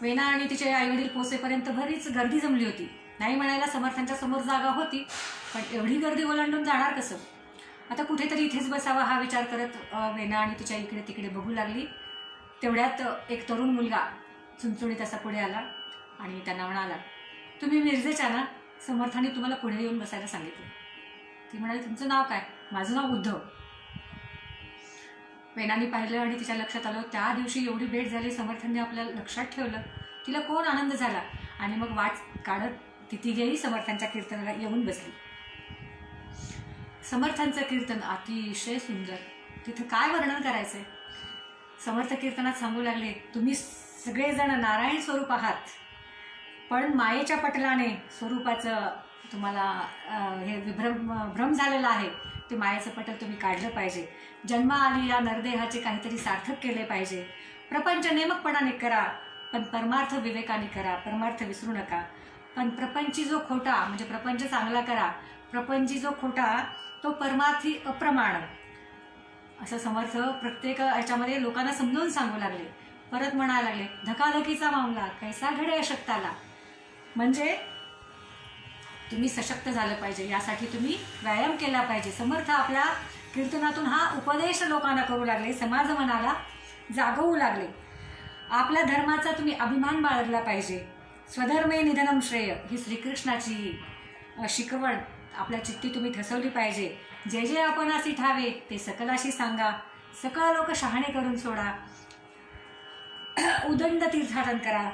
वेना आणि तिचे आईवडील पोचेपर्यंत बरीच गर्दी जमली होती. नाही म्हणायला समर्थांच्या समोर जागा होती, पण एवढी गर्दी ओलांडून जाणार कसं? आता कुठेतरी इथेच बसावा हा विचार करत वेना आणि तिच्या इकडे तिकडे बघू लागली. तेवढ्यात एक तरुण मुलगा चुणचुणीत असा पुढे आला आणि त्यांना म्हणाला, तुम्ही मिरजेच्या ना? समर्थांनी तुम्हाला पुढे येऊन बसायला सांगितलं. ती म्हणाली, तुमचं नाव काय? माझं नाव उद्धव. वेनानी पाहिलं आणि तिच्या लक्षात आलं, त्या दिवशी एवढी भेट झाली, समर्थांनी आपल्या लक्षात ठेवलं. तिला कोण आनंद झाला आणि मग वाट काढत ती तिघेही समर्थांच्या कीर्तनाला येऊन बसली. समर्थांचं कीर्तन अतिशय सुंदर. तिथं काय वर्णन करायचंय? समर्थ कीर्तनात सांगू लागले, तुम्ही सगळेजण नारायण स्वरूप आहात, पण मायेच्या पटलाने स्वरूपाचं तुम्हाला हे भ्रम झालेला आहे. ते मायेचं पटल तुम्ही काढलं पाहिजे. जन्म आली या नरदेहाचे काहीतरी सार्थक केले पाहिजे. प्रपंच नेमकपणाने करा, पण परमार्थ विवेकाने करा. परमार्थ विसरू नका. पण प्रपंची जो खोटा म्हणजे प्रपंच चांगला करा, प्रपंची जो खोटा तो परमार्थी अप्रमाण. असं समर्थ प्रत्येक याच्यामध्ये लोकांना समजावून सांगू लागले. परत म्हणायला लागले, धकाधकीचा मामला कैसा घडे अशक्ताला. म्हणजे तुम्ही सशक्त झालं पाहिजे, यासाठी तुम्ही व्यायाम केला पाहिजे. समर्थ आपल्या कीर्तनातून हा उपदेश लोकांना करू लागले, समाज मनाला जागवू लागले. आपल्या धर्माचा तुम्ही अभिमान बाळगला पाहिजे. स्वधर्मे निधनम श्रेय ही श्रीकृष्णाची शिकवण आपल्या चित्ती तुम्ही ठसवली पाहिजे. जे जे आपण अशी ठावे ते सकलाशी सांगा. सकळ लोक शहाणे करून सोडा. उदंड तीर्थाटन करा.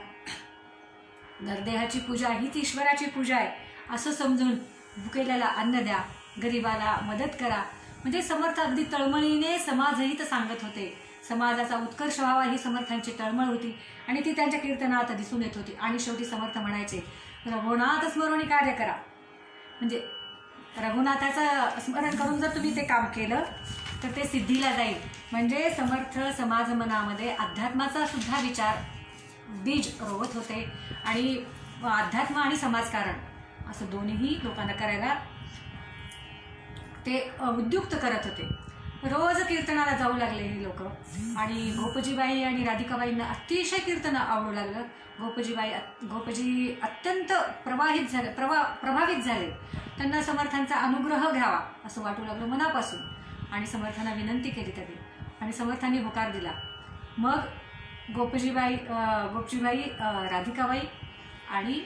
नरदेहाची पूजा हीच ईश्वराची पूजा आहे असं समजून भुकेल्याला अन्न द्या. गरिबाला मदत करा. म्हणजे समर्थ अगदी तळमळीने समाजहित सांगत होते. समाजाचा उत्कर्ष व्हावा ही समर्थांची तळमळ होती आणि ती त्यांच्या कीर्तनात दिसून येत होती. आणि शेवटी समर्थ म्हणायचे, रघुनाथ स्मरणी कार्य करा. म्हणजे रघुनाथाचं स्मरण करून जर तुम्ही ते काम केलं तर ते सिद्धीला जाईल. म्हणजे समर्थ समाज मनामध्ये अध्यात्माचा सुद्धा विचार बीज रोवत होते आणि अध्यात्म आणि समाजकारण असं दोन्ही लोकांना करायला ते उद्युक्त करत होते. रोज कीर्तनाला जाऊ लागले हे लोक. आणि गोपजीबाई आणि राधिकाबाईंना अतिशय कीर्तन आवडू लागलं. गोपजी अत्यंत प्रभावित झाले. त्यांना समर्थांचा अनुग्रह घ्यावा असं वाटू लागलं मनापासून. आणि समर्थांना विनंती केली त्यांनी आणि समर्थांनी होकार दिला. मग गोपजीबाई, राधिकाबाई आणि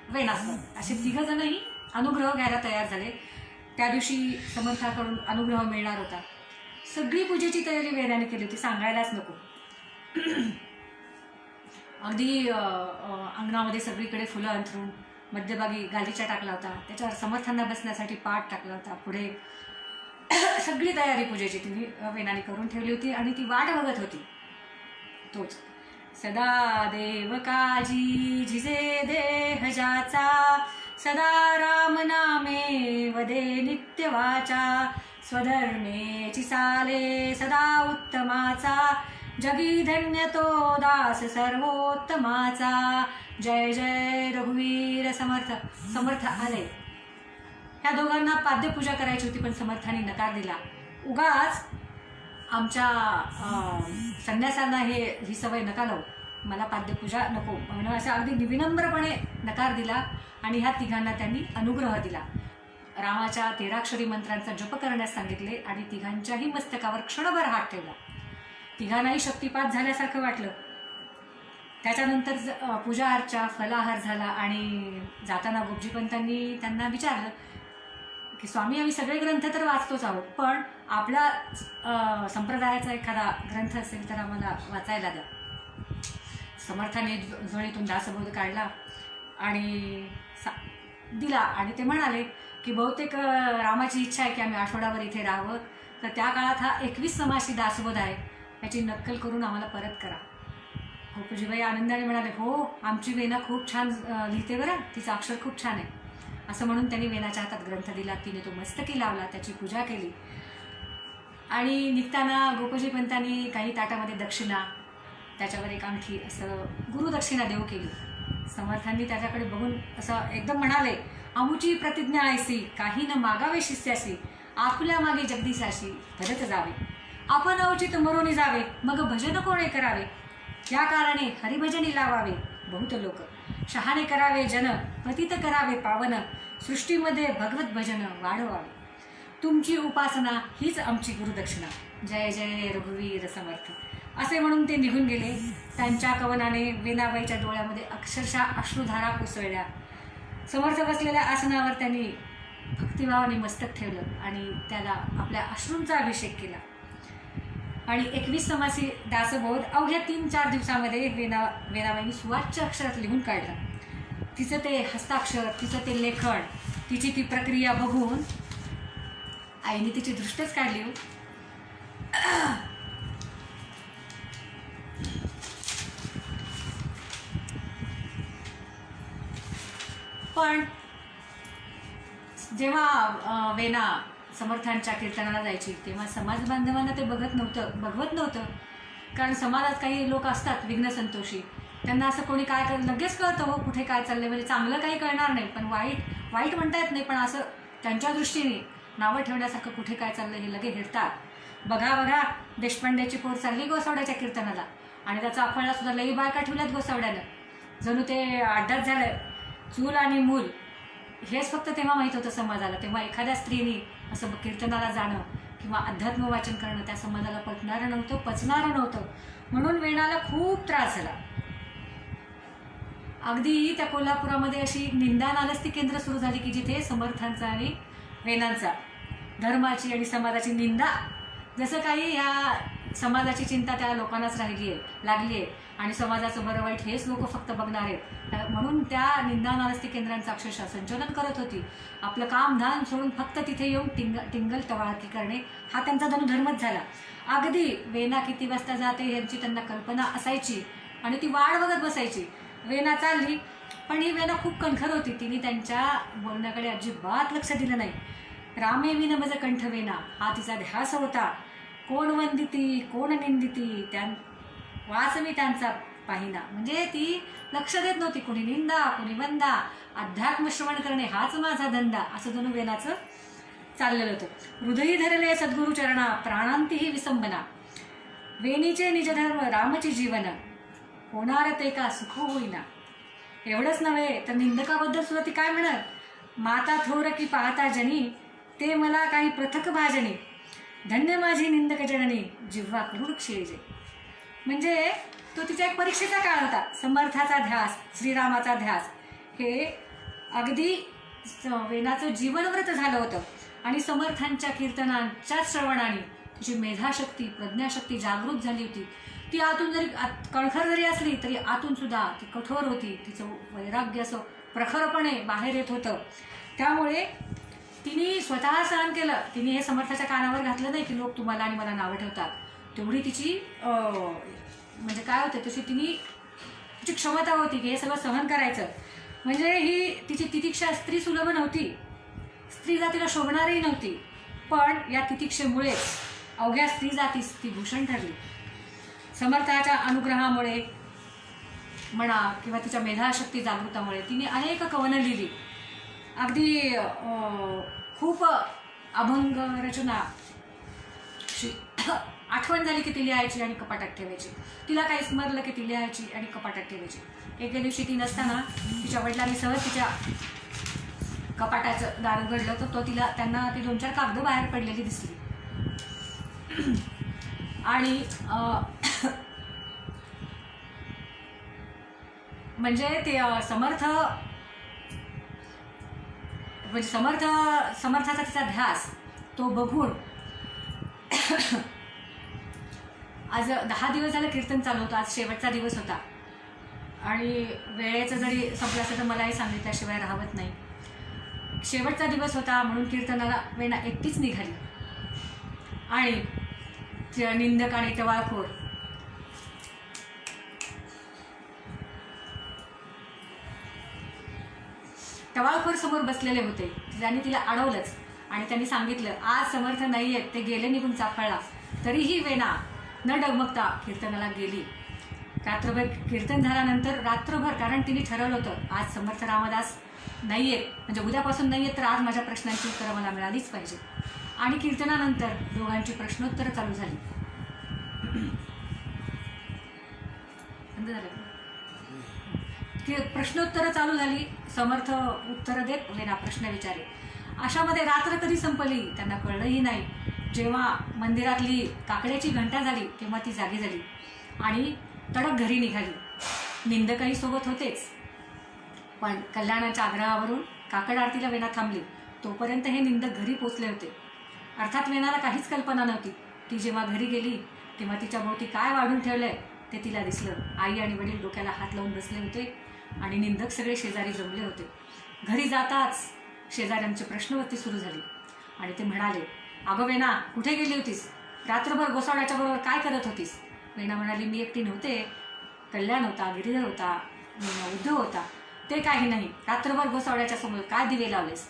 वेणासर असे तिघजणही अनुग्रह घ्यायला तयार झाले. त्या दिवशी समर्थाकडून अनुग्रह मिळणार होता. सगळी पूजेची तयारी वेणाने केली होती, सांगायलाच नको. अगदी अंगणामध्ये सगळीकडे फुलं अंथरून मध्यभागी गालीचा टाकला होता. त्याच्यावर समर्थांना बसण्यासाठी पाट टाकला होता. पुढे सगळी तयारी पूजेची तिने वेणाने करून ठेवली होती आणि ती वाट बघत होती. तोच सदा देव काजी झिजे देह जाचा, सदा राम नामे वदे नित्य वाचा, स्वधर्मेची चाले सदा उत्तमाचा, जगी धन्य तो दास सर्वोत्तमाचा. जय जय रघुवीर समर्थ. समर्थ आले. ह्या दोघांना पाद्यपूजा करायची होती पण समर्थांनी नकार दिला. उगाच आमच्या संन्यासांना ही सवय नका लावू, मला पाद्यपूजा नको म्हणून असं अगदी विनम्रपणे नकार दिला. आणि ह्या तिघांना त्यांनी अनुग्रह दिला. रामाच्या 13 अक्षरी मंत्रांचा जप करण्यास सांगितले आणि तिघांच्याही मस्तकावर क्षणभर हात ठेवला. तिघांनाही शक्तिपात झाल्यासारखं वाटलं. त्याच्यानंतर पूजा अर्चा फलाहार झाला आणि जाताना गोपजीपंतांनी त्यांना विचारलं की स्वामी, आम्ही सगळे ग्रंथ तर वाचतोच आहोत, पण आपला संप्रदायाचा एखादा ग्रंथ असेल तर आम्हाला वाचायला द्या. समर्थाने झोळीतून दासबोध काढला आणि दिला आणि ते म्हणाले की बहुतेक रामाची इच्छा आहे की आम्ही आठवडाभर इथे राहावं, तर त्या काळात हा 21 समासी दासबोध आहे, याची नक्कल करून आम्हाला परत करा. गोपजीबाई आनंदाने म्हणाले, हो, आमची वेना खूप छान लिहिते बरं, तिचं अक्षर खूप छान आहे. असं म्हणून त्यांनी वेणाच्या हातात ग्रंथ दिला. तिने तो मस्तकी लावला, त्याची पूजा केली आणि निघताना गोपजीपंतांनी काही ताटामध्ये दक्षिणा, त्याच्यावर एक अंगठी असं गुरुदक्षिणा देऊ केली. समर्थांनी त्याच्याकडे बघून असं एकदम म्हणाले, आमुची प्रतिज्ञा ऐसी, काही न मागावे शिष्यासी, आपल्या मागे जगदीशाशी भजत जावे, आपण अवचित मरोनी जावे, मग भजन कोणे करावे, या कारणे हरिभजनी लावावे, बहुत लोक शहाणे करावे जन, पतित करावे पावन, सृष्टीमध्ये भगवत भजन वाढवावे, तुमची उपासना हीच आमची गुरुदक्षिणा, जय जय रघुवीर समर्थ. असे म्हणून ते निघून गेले. त्यांच्या कवनाने वेणाबाईच्या डोळ्यामध्ये अक्षरशः अश्रुधारा कोसळल्या. समर्थ बसलेल्या आसनावर त्यांनी भक्तिभावाने मस्तक ठेवलं आणि त्याला आपल्या अश्रूंचा अभिषेक केला. आणि 21 समासी दासबोध अवघ्या 3-4 दिवसामध्ये वेणाबाईंनी सुवाच्य अक्षरात लिहून काढलं. तिचं ते हस्ताक्षर, तिचं ते लेखन, तिची ती प्रक्रिया बघून आईने तिची दृष्टच काढली. पण जेव्हा वेणा समर्थांच्या कीर्तनाला जायची तेव्हा समाज बांधवांना ते बघवत नव्हतं. कारण समाजात काही लोक असतात विघ्न संतोषी, त्यांना असं कोणी काय लगेच कळतं हो कुठे काय चाललंय, म्हणजे चांगलं काही कळणार नाही पण वाईट म्हणता येत नाही, पण असं त्यांच्या दृष्टीने नावं ठेवण्यासारखं कुठे काय चाललंय हे लगे हिरतात. बघा देशपांड्याची पोर चालली गोसावड्याच्या कीर्तनाला आणि त्याचा अफळला सुद्धा लई बायका ठेवल्यात गोसावड्यानं. जणू ते अड्डाच झालं. चूल आणि मूल हेच फक्त तेव्हा माहीत होतं समाजाला. तेव्हा एखाद्या स्त्रीने असं कीर्तनाला जाणं किंवा अध्यात्म वाचन करणं त्या समाजाला पटणारं नव्हतं, पचणारं नव्हतं. म्हणून वेणाला खूप त्रास झाला. अगदी त्या कोल्हापुरामध्ये अशी निंदा नालस्ती केंद्र सुरू झाली की जिथे समर्थांचा आणि वेणांचा, धर्माची आणि समाजाची निंदा, जसं काही ह्या समाजाची चिंता त्या लोकांनाच लागली आहे आणि समाजाचं बरं वाईट हेच लोक फक्त बघणार आहेत. म्हणून त्या निंदा नालस्ती केंद्रांचं अक्षरशः संचलन करत होती. आपलं काम धाम सोडून फक्त तिथे येऊन टिंगल टवाळकी करणे हा त्यांचा धर्मच झाला. अगदी वेणा किती वाजता जाते यांची त्यांना कल्पना असायची आणि ती वाट बघत बसायची. वेणा चालली, पण ही वेणा खूप कणखर होती. तिने त्यांच्या बोलण्याकडे अजिबात लक्ष दिलं नाही. रामे विन मज कंठ वेणा हा तिचा ध्यास होता. कोण वंदिती कोण निंदिती वाच मी त्यांचा पाहिना. म्हणजे ती लक्ष देत नव्हती. कोणी निंदा कोणी वंदा, अध्यात्म श्रवण करणे हाच माझा धंदा, असं जणू वेणाचं चाललेलं होतं. हृदयी धरले सद्गुरु चरणा, प्राणांतीही विसंबना, वेणीचे निजधर्म रामची जीवन, होणार ते का सुख होईना. एवढंच नव्हे तर निंदकाबद्दल सुद्धा ती काय म्हणत, माता थोर की पाहता जनी, ते मला काही पृथक भाजनी, धन्य माझी निंदक जननी, जिव्हा क्रूर क्षीजे. म्हणजे तो तिचा एक परीक्षेचा काळ होता. समर्थाचा ध्यास, श्रीरामाचा ध्यास हे अगदी वेणाचं जीवनव्रत झालं होतं. आणि समर्थांच्या कीर्तनांच्या श्रवणाने तिची मेधाशक्ती, प्रज्ञाशक्ती जागृत झाली होती. ती आतून जरी कणखर जरी असली तरी आतून सुद्धा ती कठोर होती. तिचं वैराग्य असं प्रखरपणे बाहेर येत होतं. त्यामुळे तिने स्वतः सहन केलं. तिने हे समर्थाच्या कानावर घातलं नाही की लोक तुम्हाला आणि मला नावं ठेवतात. तेवढी तिची म्हणजे काय होतं, तशी तिची क्षमता होती की हे सगळं सहन करायचं. म्हणजे ही तिची तितिक्षा स्त्री सुलभ नव्हती, स्त्री जातीला शोभणारही नव्हती. पण या तितिक्षेमुळे अवघ्या स्त्री जातीस ती भूषण ठरली. समर्थाच्या अनुग्रहामुळे म्हणा किंवा तिच्या मेधाशक्ती जागृतामुळे तिने अनेक कवनं लिहिली. अगदी खूप अभंग रचना आठवण झाली की ती लिहायची आणि कपाटात ठेवायची. तिला काही स्मरलं की ती लिहायची आणि कपाटात ठेवायची. एके दिवशी ती नसताना तिच्या वडिलांनी सहज तिच्या कपाटाचं दार उघडलं तर त्यांना ती 2-4 कागदं बाहेर पडलेली दिसली. आणि म्हणजे ते समर्थाचा तिचा ध्यास तो बघून आज 10 दिवस झालं कीर्तन चालू होतं. आज शेवटचा दिवस होता आणि वेळेचं जरी संपलं असतं तर मलाही सांगितल्याशिवाय राहत नाही. शेवटचा दिवस होता म्हणून कीर्तनाला वेणा एकटीच निघाली. आणि निंदक आणि टवाळखोर समोर बसलेले होते. त्यांनी तिला अडवलंच आणि त्यांनी सांगितलं, आज समर्थ नाही आहेत, ते गेले निघून चाफळला. तरीही वेणा न डगमगता कीर्तनाला गेली. रात्रभर कीर्तन झाल्यानंतर रात्रभर, कारण तिने ठरवलं होतं आज समर्थ रामदास नाही आहेत, म्हणजे उद्यापासून नाही आहेत तर आज माझ्या प्रश्नांची उत्तरं मला मिळालीच पाहिजे. आणि कीर्तनानंतर दोघांची प्रश्नोत्तरं चालू झाली. प्रश्नोत्तरं चालू झाली. समर्थ उत्तरं देत, वेना प्रश्न विचारे. अशामध्ये रात्र कधी संपली त्यांना कळलंही नाही. जेव्हा मंदिरातली काकड्याची घंटा झाली तेव्हा ती जागी झाली आणि तडक घरी निघाली. निंदकही सोबत होतेच, पण कल्याणाच्या आग्रहावरून काकड आरतीला वेना थांबली. तोपर्यंत हे निंदक घरी पोचले होते. अर्थात वेनाला काहीच कल्पना नव्हती. ती जेव्हा घरी गेली तेव्हा तिच्या भोवती काय वाढून ठेवलंय ते तिला दिसलं. आई आणि वडील डोक्याला हात लावून बसले होते आणि निंदक सगळे शेजारी जमले होते. घरी जाताच शेजाऱ्यांची प्रश्नवृत्ती सुरू झाली आणि ते म्हणाले, अगं वेना, कुठे गेली होतीस? रात्रभर गोसावड्याच्या बरोबर काय करत होतीस? वेना म्हणाली, मी एकटी नव्हते. कल्याण होता, गिरीधर होता, उद्धव होता. ते काही नाही. रात्रभर गोसावड्याच्या समोर काय दिवे लावलेस?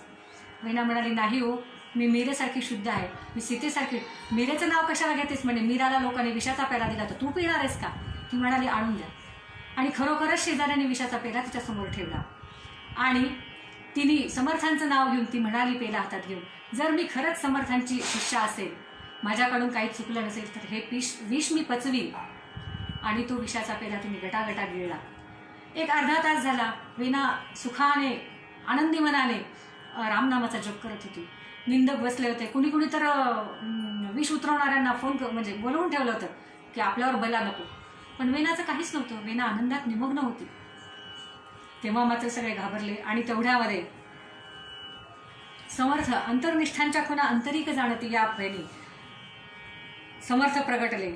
वेना म्हणाली, नाही हो, मी मीरेसारखी शुद्ध आहे. मी सीतेसारखी. मीरेचं नाव कशाला घेतेस? म्हणे मीराला लोकांनी विषाचा पेला दिला तर तू पिणार आहेस का? ती म्हणाली, आणून द्या. आणि खरोखरच शेजाऱ्याने विषाचा पेला तिच्यासमोर ठेवला आणि तिने समर्थांचं नाव घेऊन ती म्हणाली पेला हातात घेऊन, जर मी खरंच समर्थांची शिष्या असेल, माझ्याकडून काही चुकलं नसेल तर हे विष मी पचवी. आणि तो विषाचा पेला तिने गटागटा गिळला. एक अर्धा तास झाला. वेना सुखाने आनंदी मनाने रामनामाचा जप करत होती. निंदक बसले होते. कुणी कुणी तर विष उतरवणाऱ्यांना फोन म्हणजे बोलवून ठेवलं होतं की आपल्यावर बला नको. पण वेनाचं काहीच नव्हतं. वेना आनंदात निमग्न होती. तेव्हा मात्र सगळे घाबरले आणि तेवढ्यामध्ये समर्थ अंतर्निष्ठांच्या खुणा अंतरिक जाणती या वेणी समर्थ प्रगटले.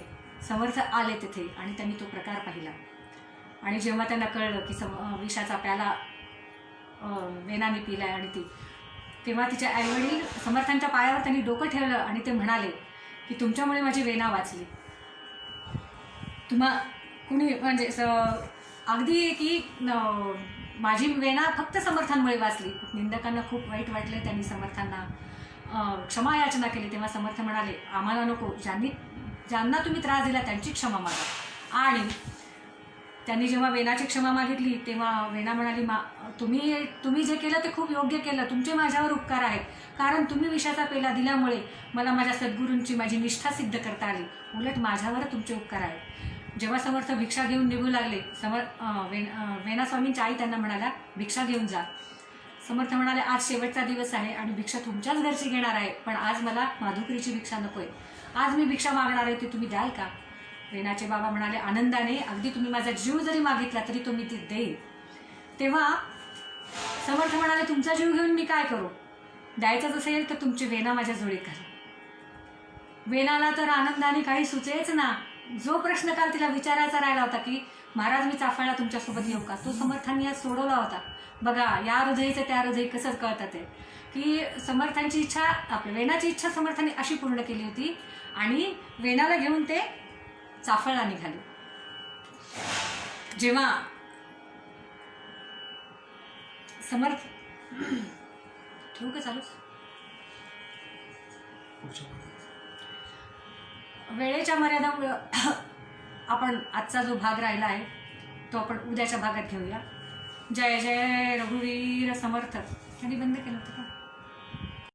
समर्थ आले तिथे आणि त्यांनी तो प्रकार पाहिला. आणि जेव्हा त्यांना कळलं की विषाचा प्याला वेनाने पिलाय आणि तेव्हा तिच्या आईवडील समर्थांच्या पायावर त्यांनी डोकं ठेवलं आणि ते म्हणाले की तुमच्यामुळे माझी वेना वाचली. तुम्हा कुणी म्हणजे अगदी की माझी वेना फक्त समर्थांमुळे वाचली. निंदकांना खूप वाईट वाटले. त्यांनी समर्थांना क्षमा याचना केली. तेव्हा समर्थ म्हणाले, आम्हाला नको, ज्यांना तुम्ही त्रास दिला त्यांची क्षमा मागा. आणि त्यांनी जेव्हा वेनाची क्षमा मागितली तेव्हा वेना म्हणाली, तुम्ही जे केलं ते खूप योग्य केलं. तुमचे माझ्यावर उपकार आहेत, कारण तुम्ही विषाचा पेला दिल्यामुळे मला माझ्या सद्गुरूंची माझी निष्ठा सिद्ध करता आली. उलट माझ्यावर तुमचे उपकार आहेत. जेव्हा समर्थ भिक्षा घेऊन निघू लागले, वेना स्वामींची आई त्यांना म्हणाल्या, भिक्षा घेऊन जा. समर्थ म्हणाले, आज शेवटचा दिवस आहे आणि भिक्षा तुमच्याच घरची घेणार आहे, पण आज मला माधुकरीची भिक्षा नकोय. आज मी भिक्षा मागणार आहे, ती तुम्ही द्याल का? वेनाचे बाबा म्हणाले, आनंदाने, अगदी तुम्ही माझा जीव जरी मागितला तरी तो मी ती देईन. तेव्हा समर्थ म्हणाले, तुमचा जीव घेऊन मी काय करू? द्यायचंच असेल तर तुमची वेना माझ्या जोडीत घाला. वेनाला तर आनंदाने काही सुचेच ना. जो प्रश्न काल तिला विचारायचा राहिला होता की महाराज मी चाफळला तुमच्यासोबत येऊ का, तो समर्थांनी आज सोडवला होता. बघा, या हृदयीचं त्या हृदयी कसं कळतात ते की समर्थांची इच्छा, आपल्या वेनाची इच्छा समर्थांनी अशी पूर्ण केली होती आणि वेनाला घेऊन ते चाफळला निघाले. जेव्हा समर्थ ठेवू का चालूच? वेळेच्या मर्यादामुळं आपण आजचा जो भाग राहिला आहे तो आपण उद्याच्या भागात घेऊया. जय जय रघुवीर समर्थ. त्यांनी बंद केलं होतं का?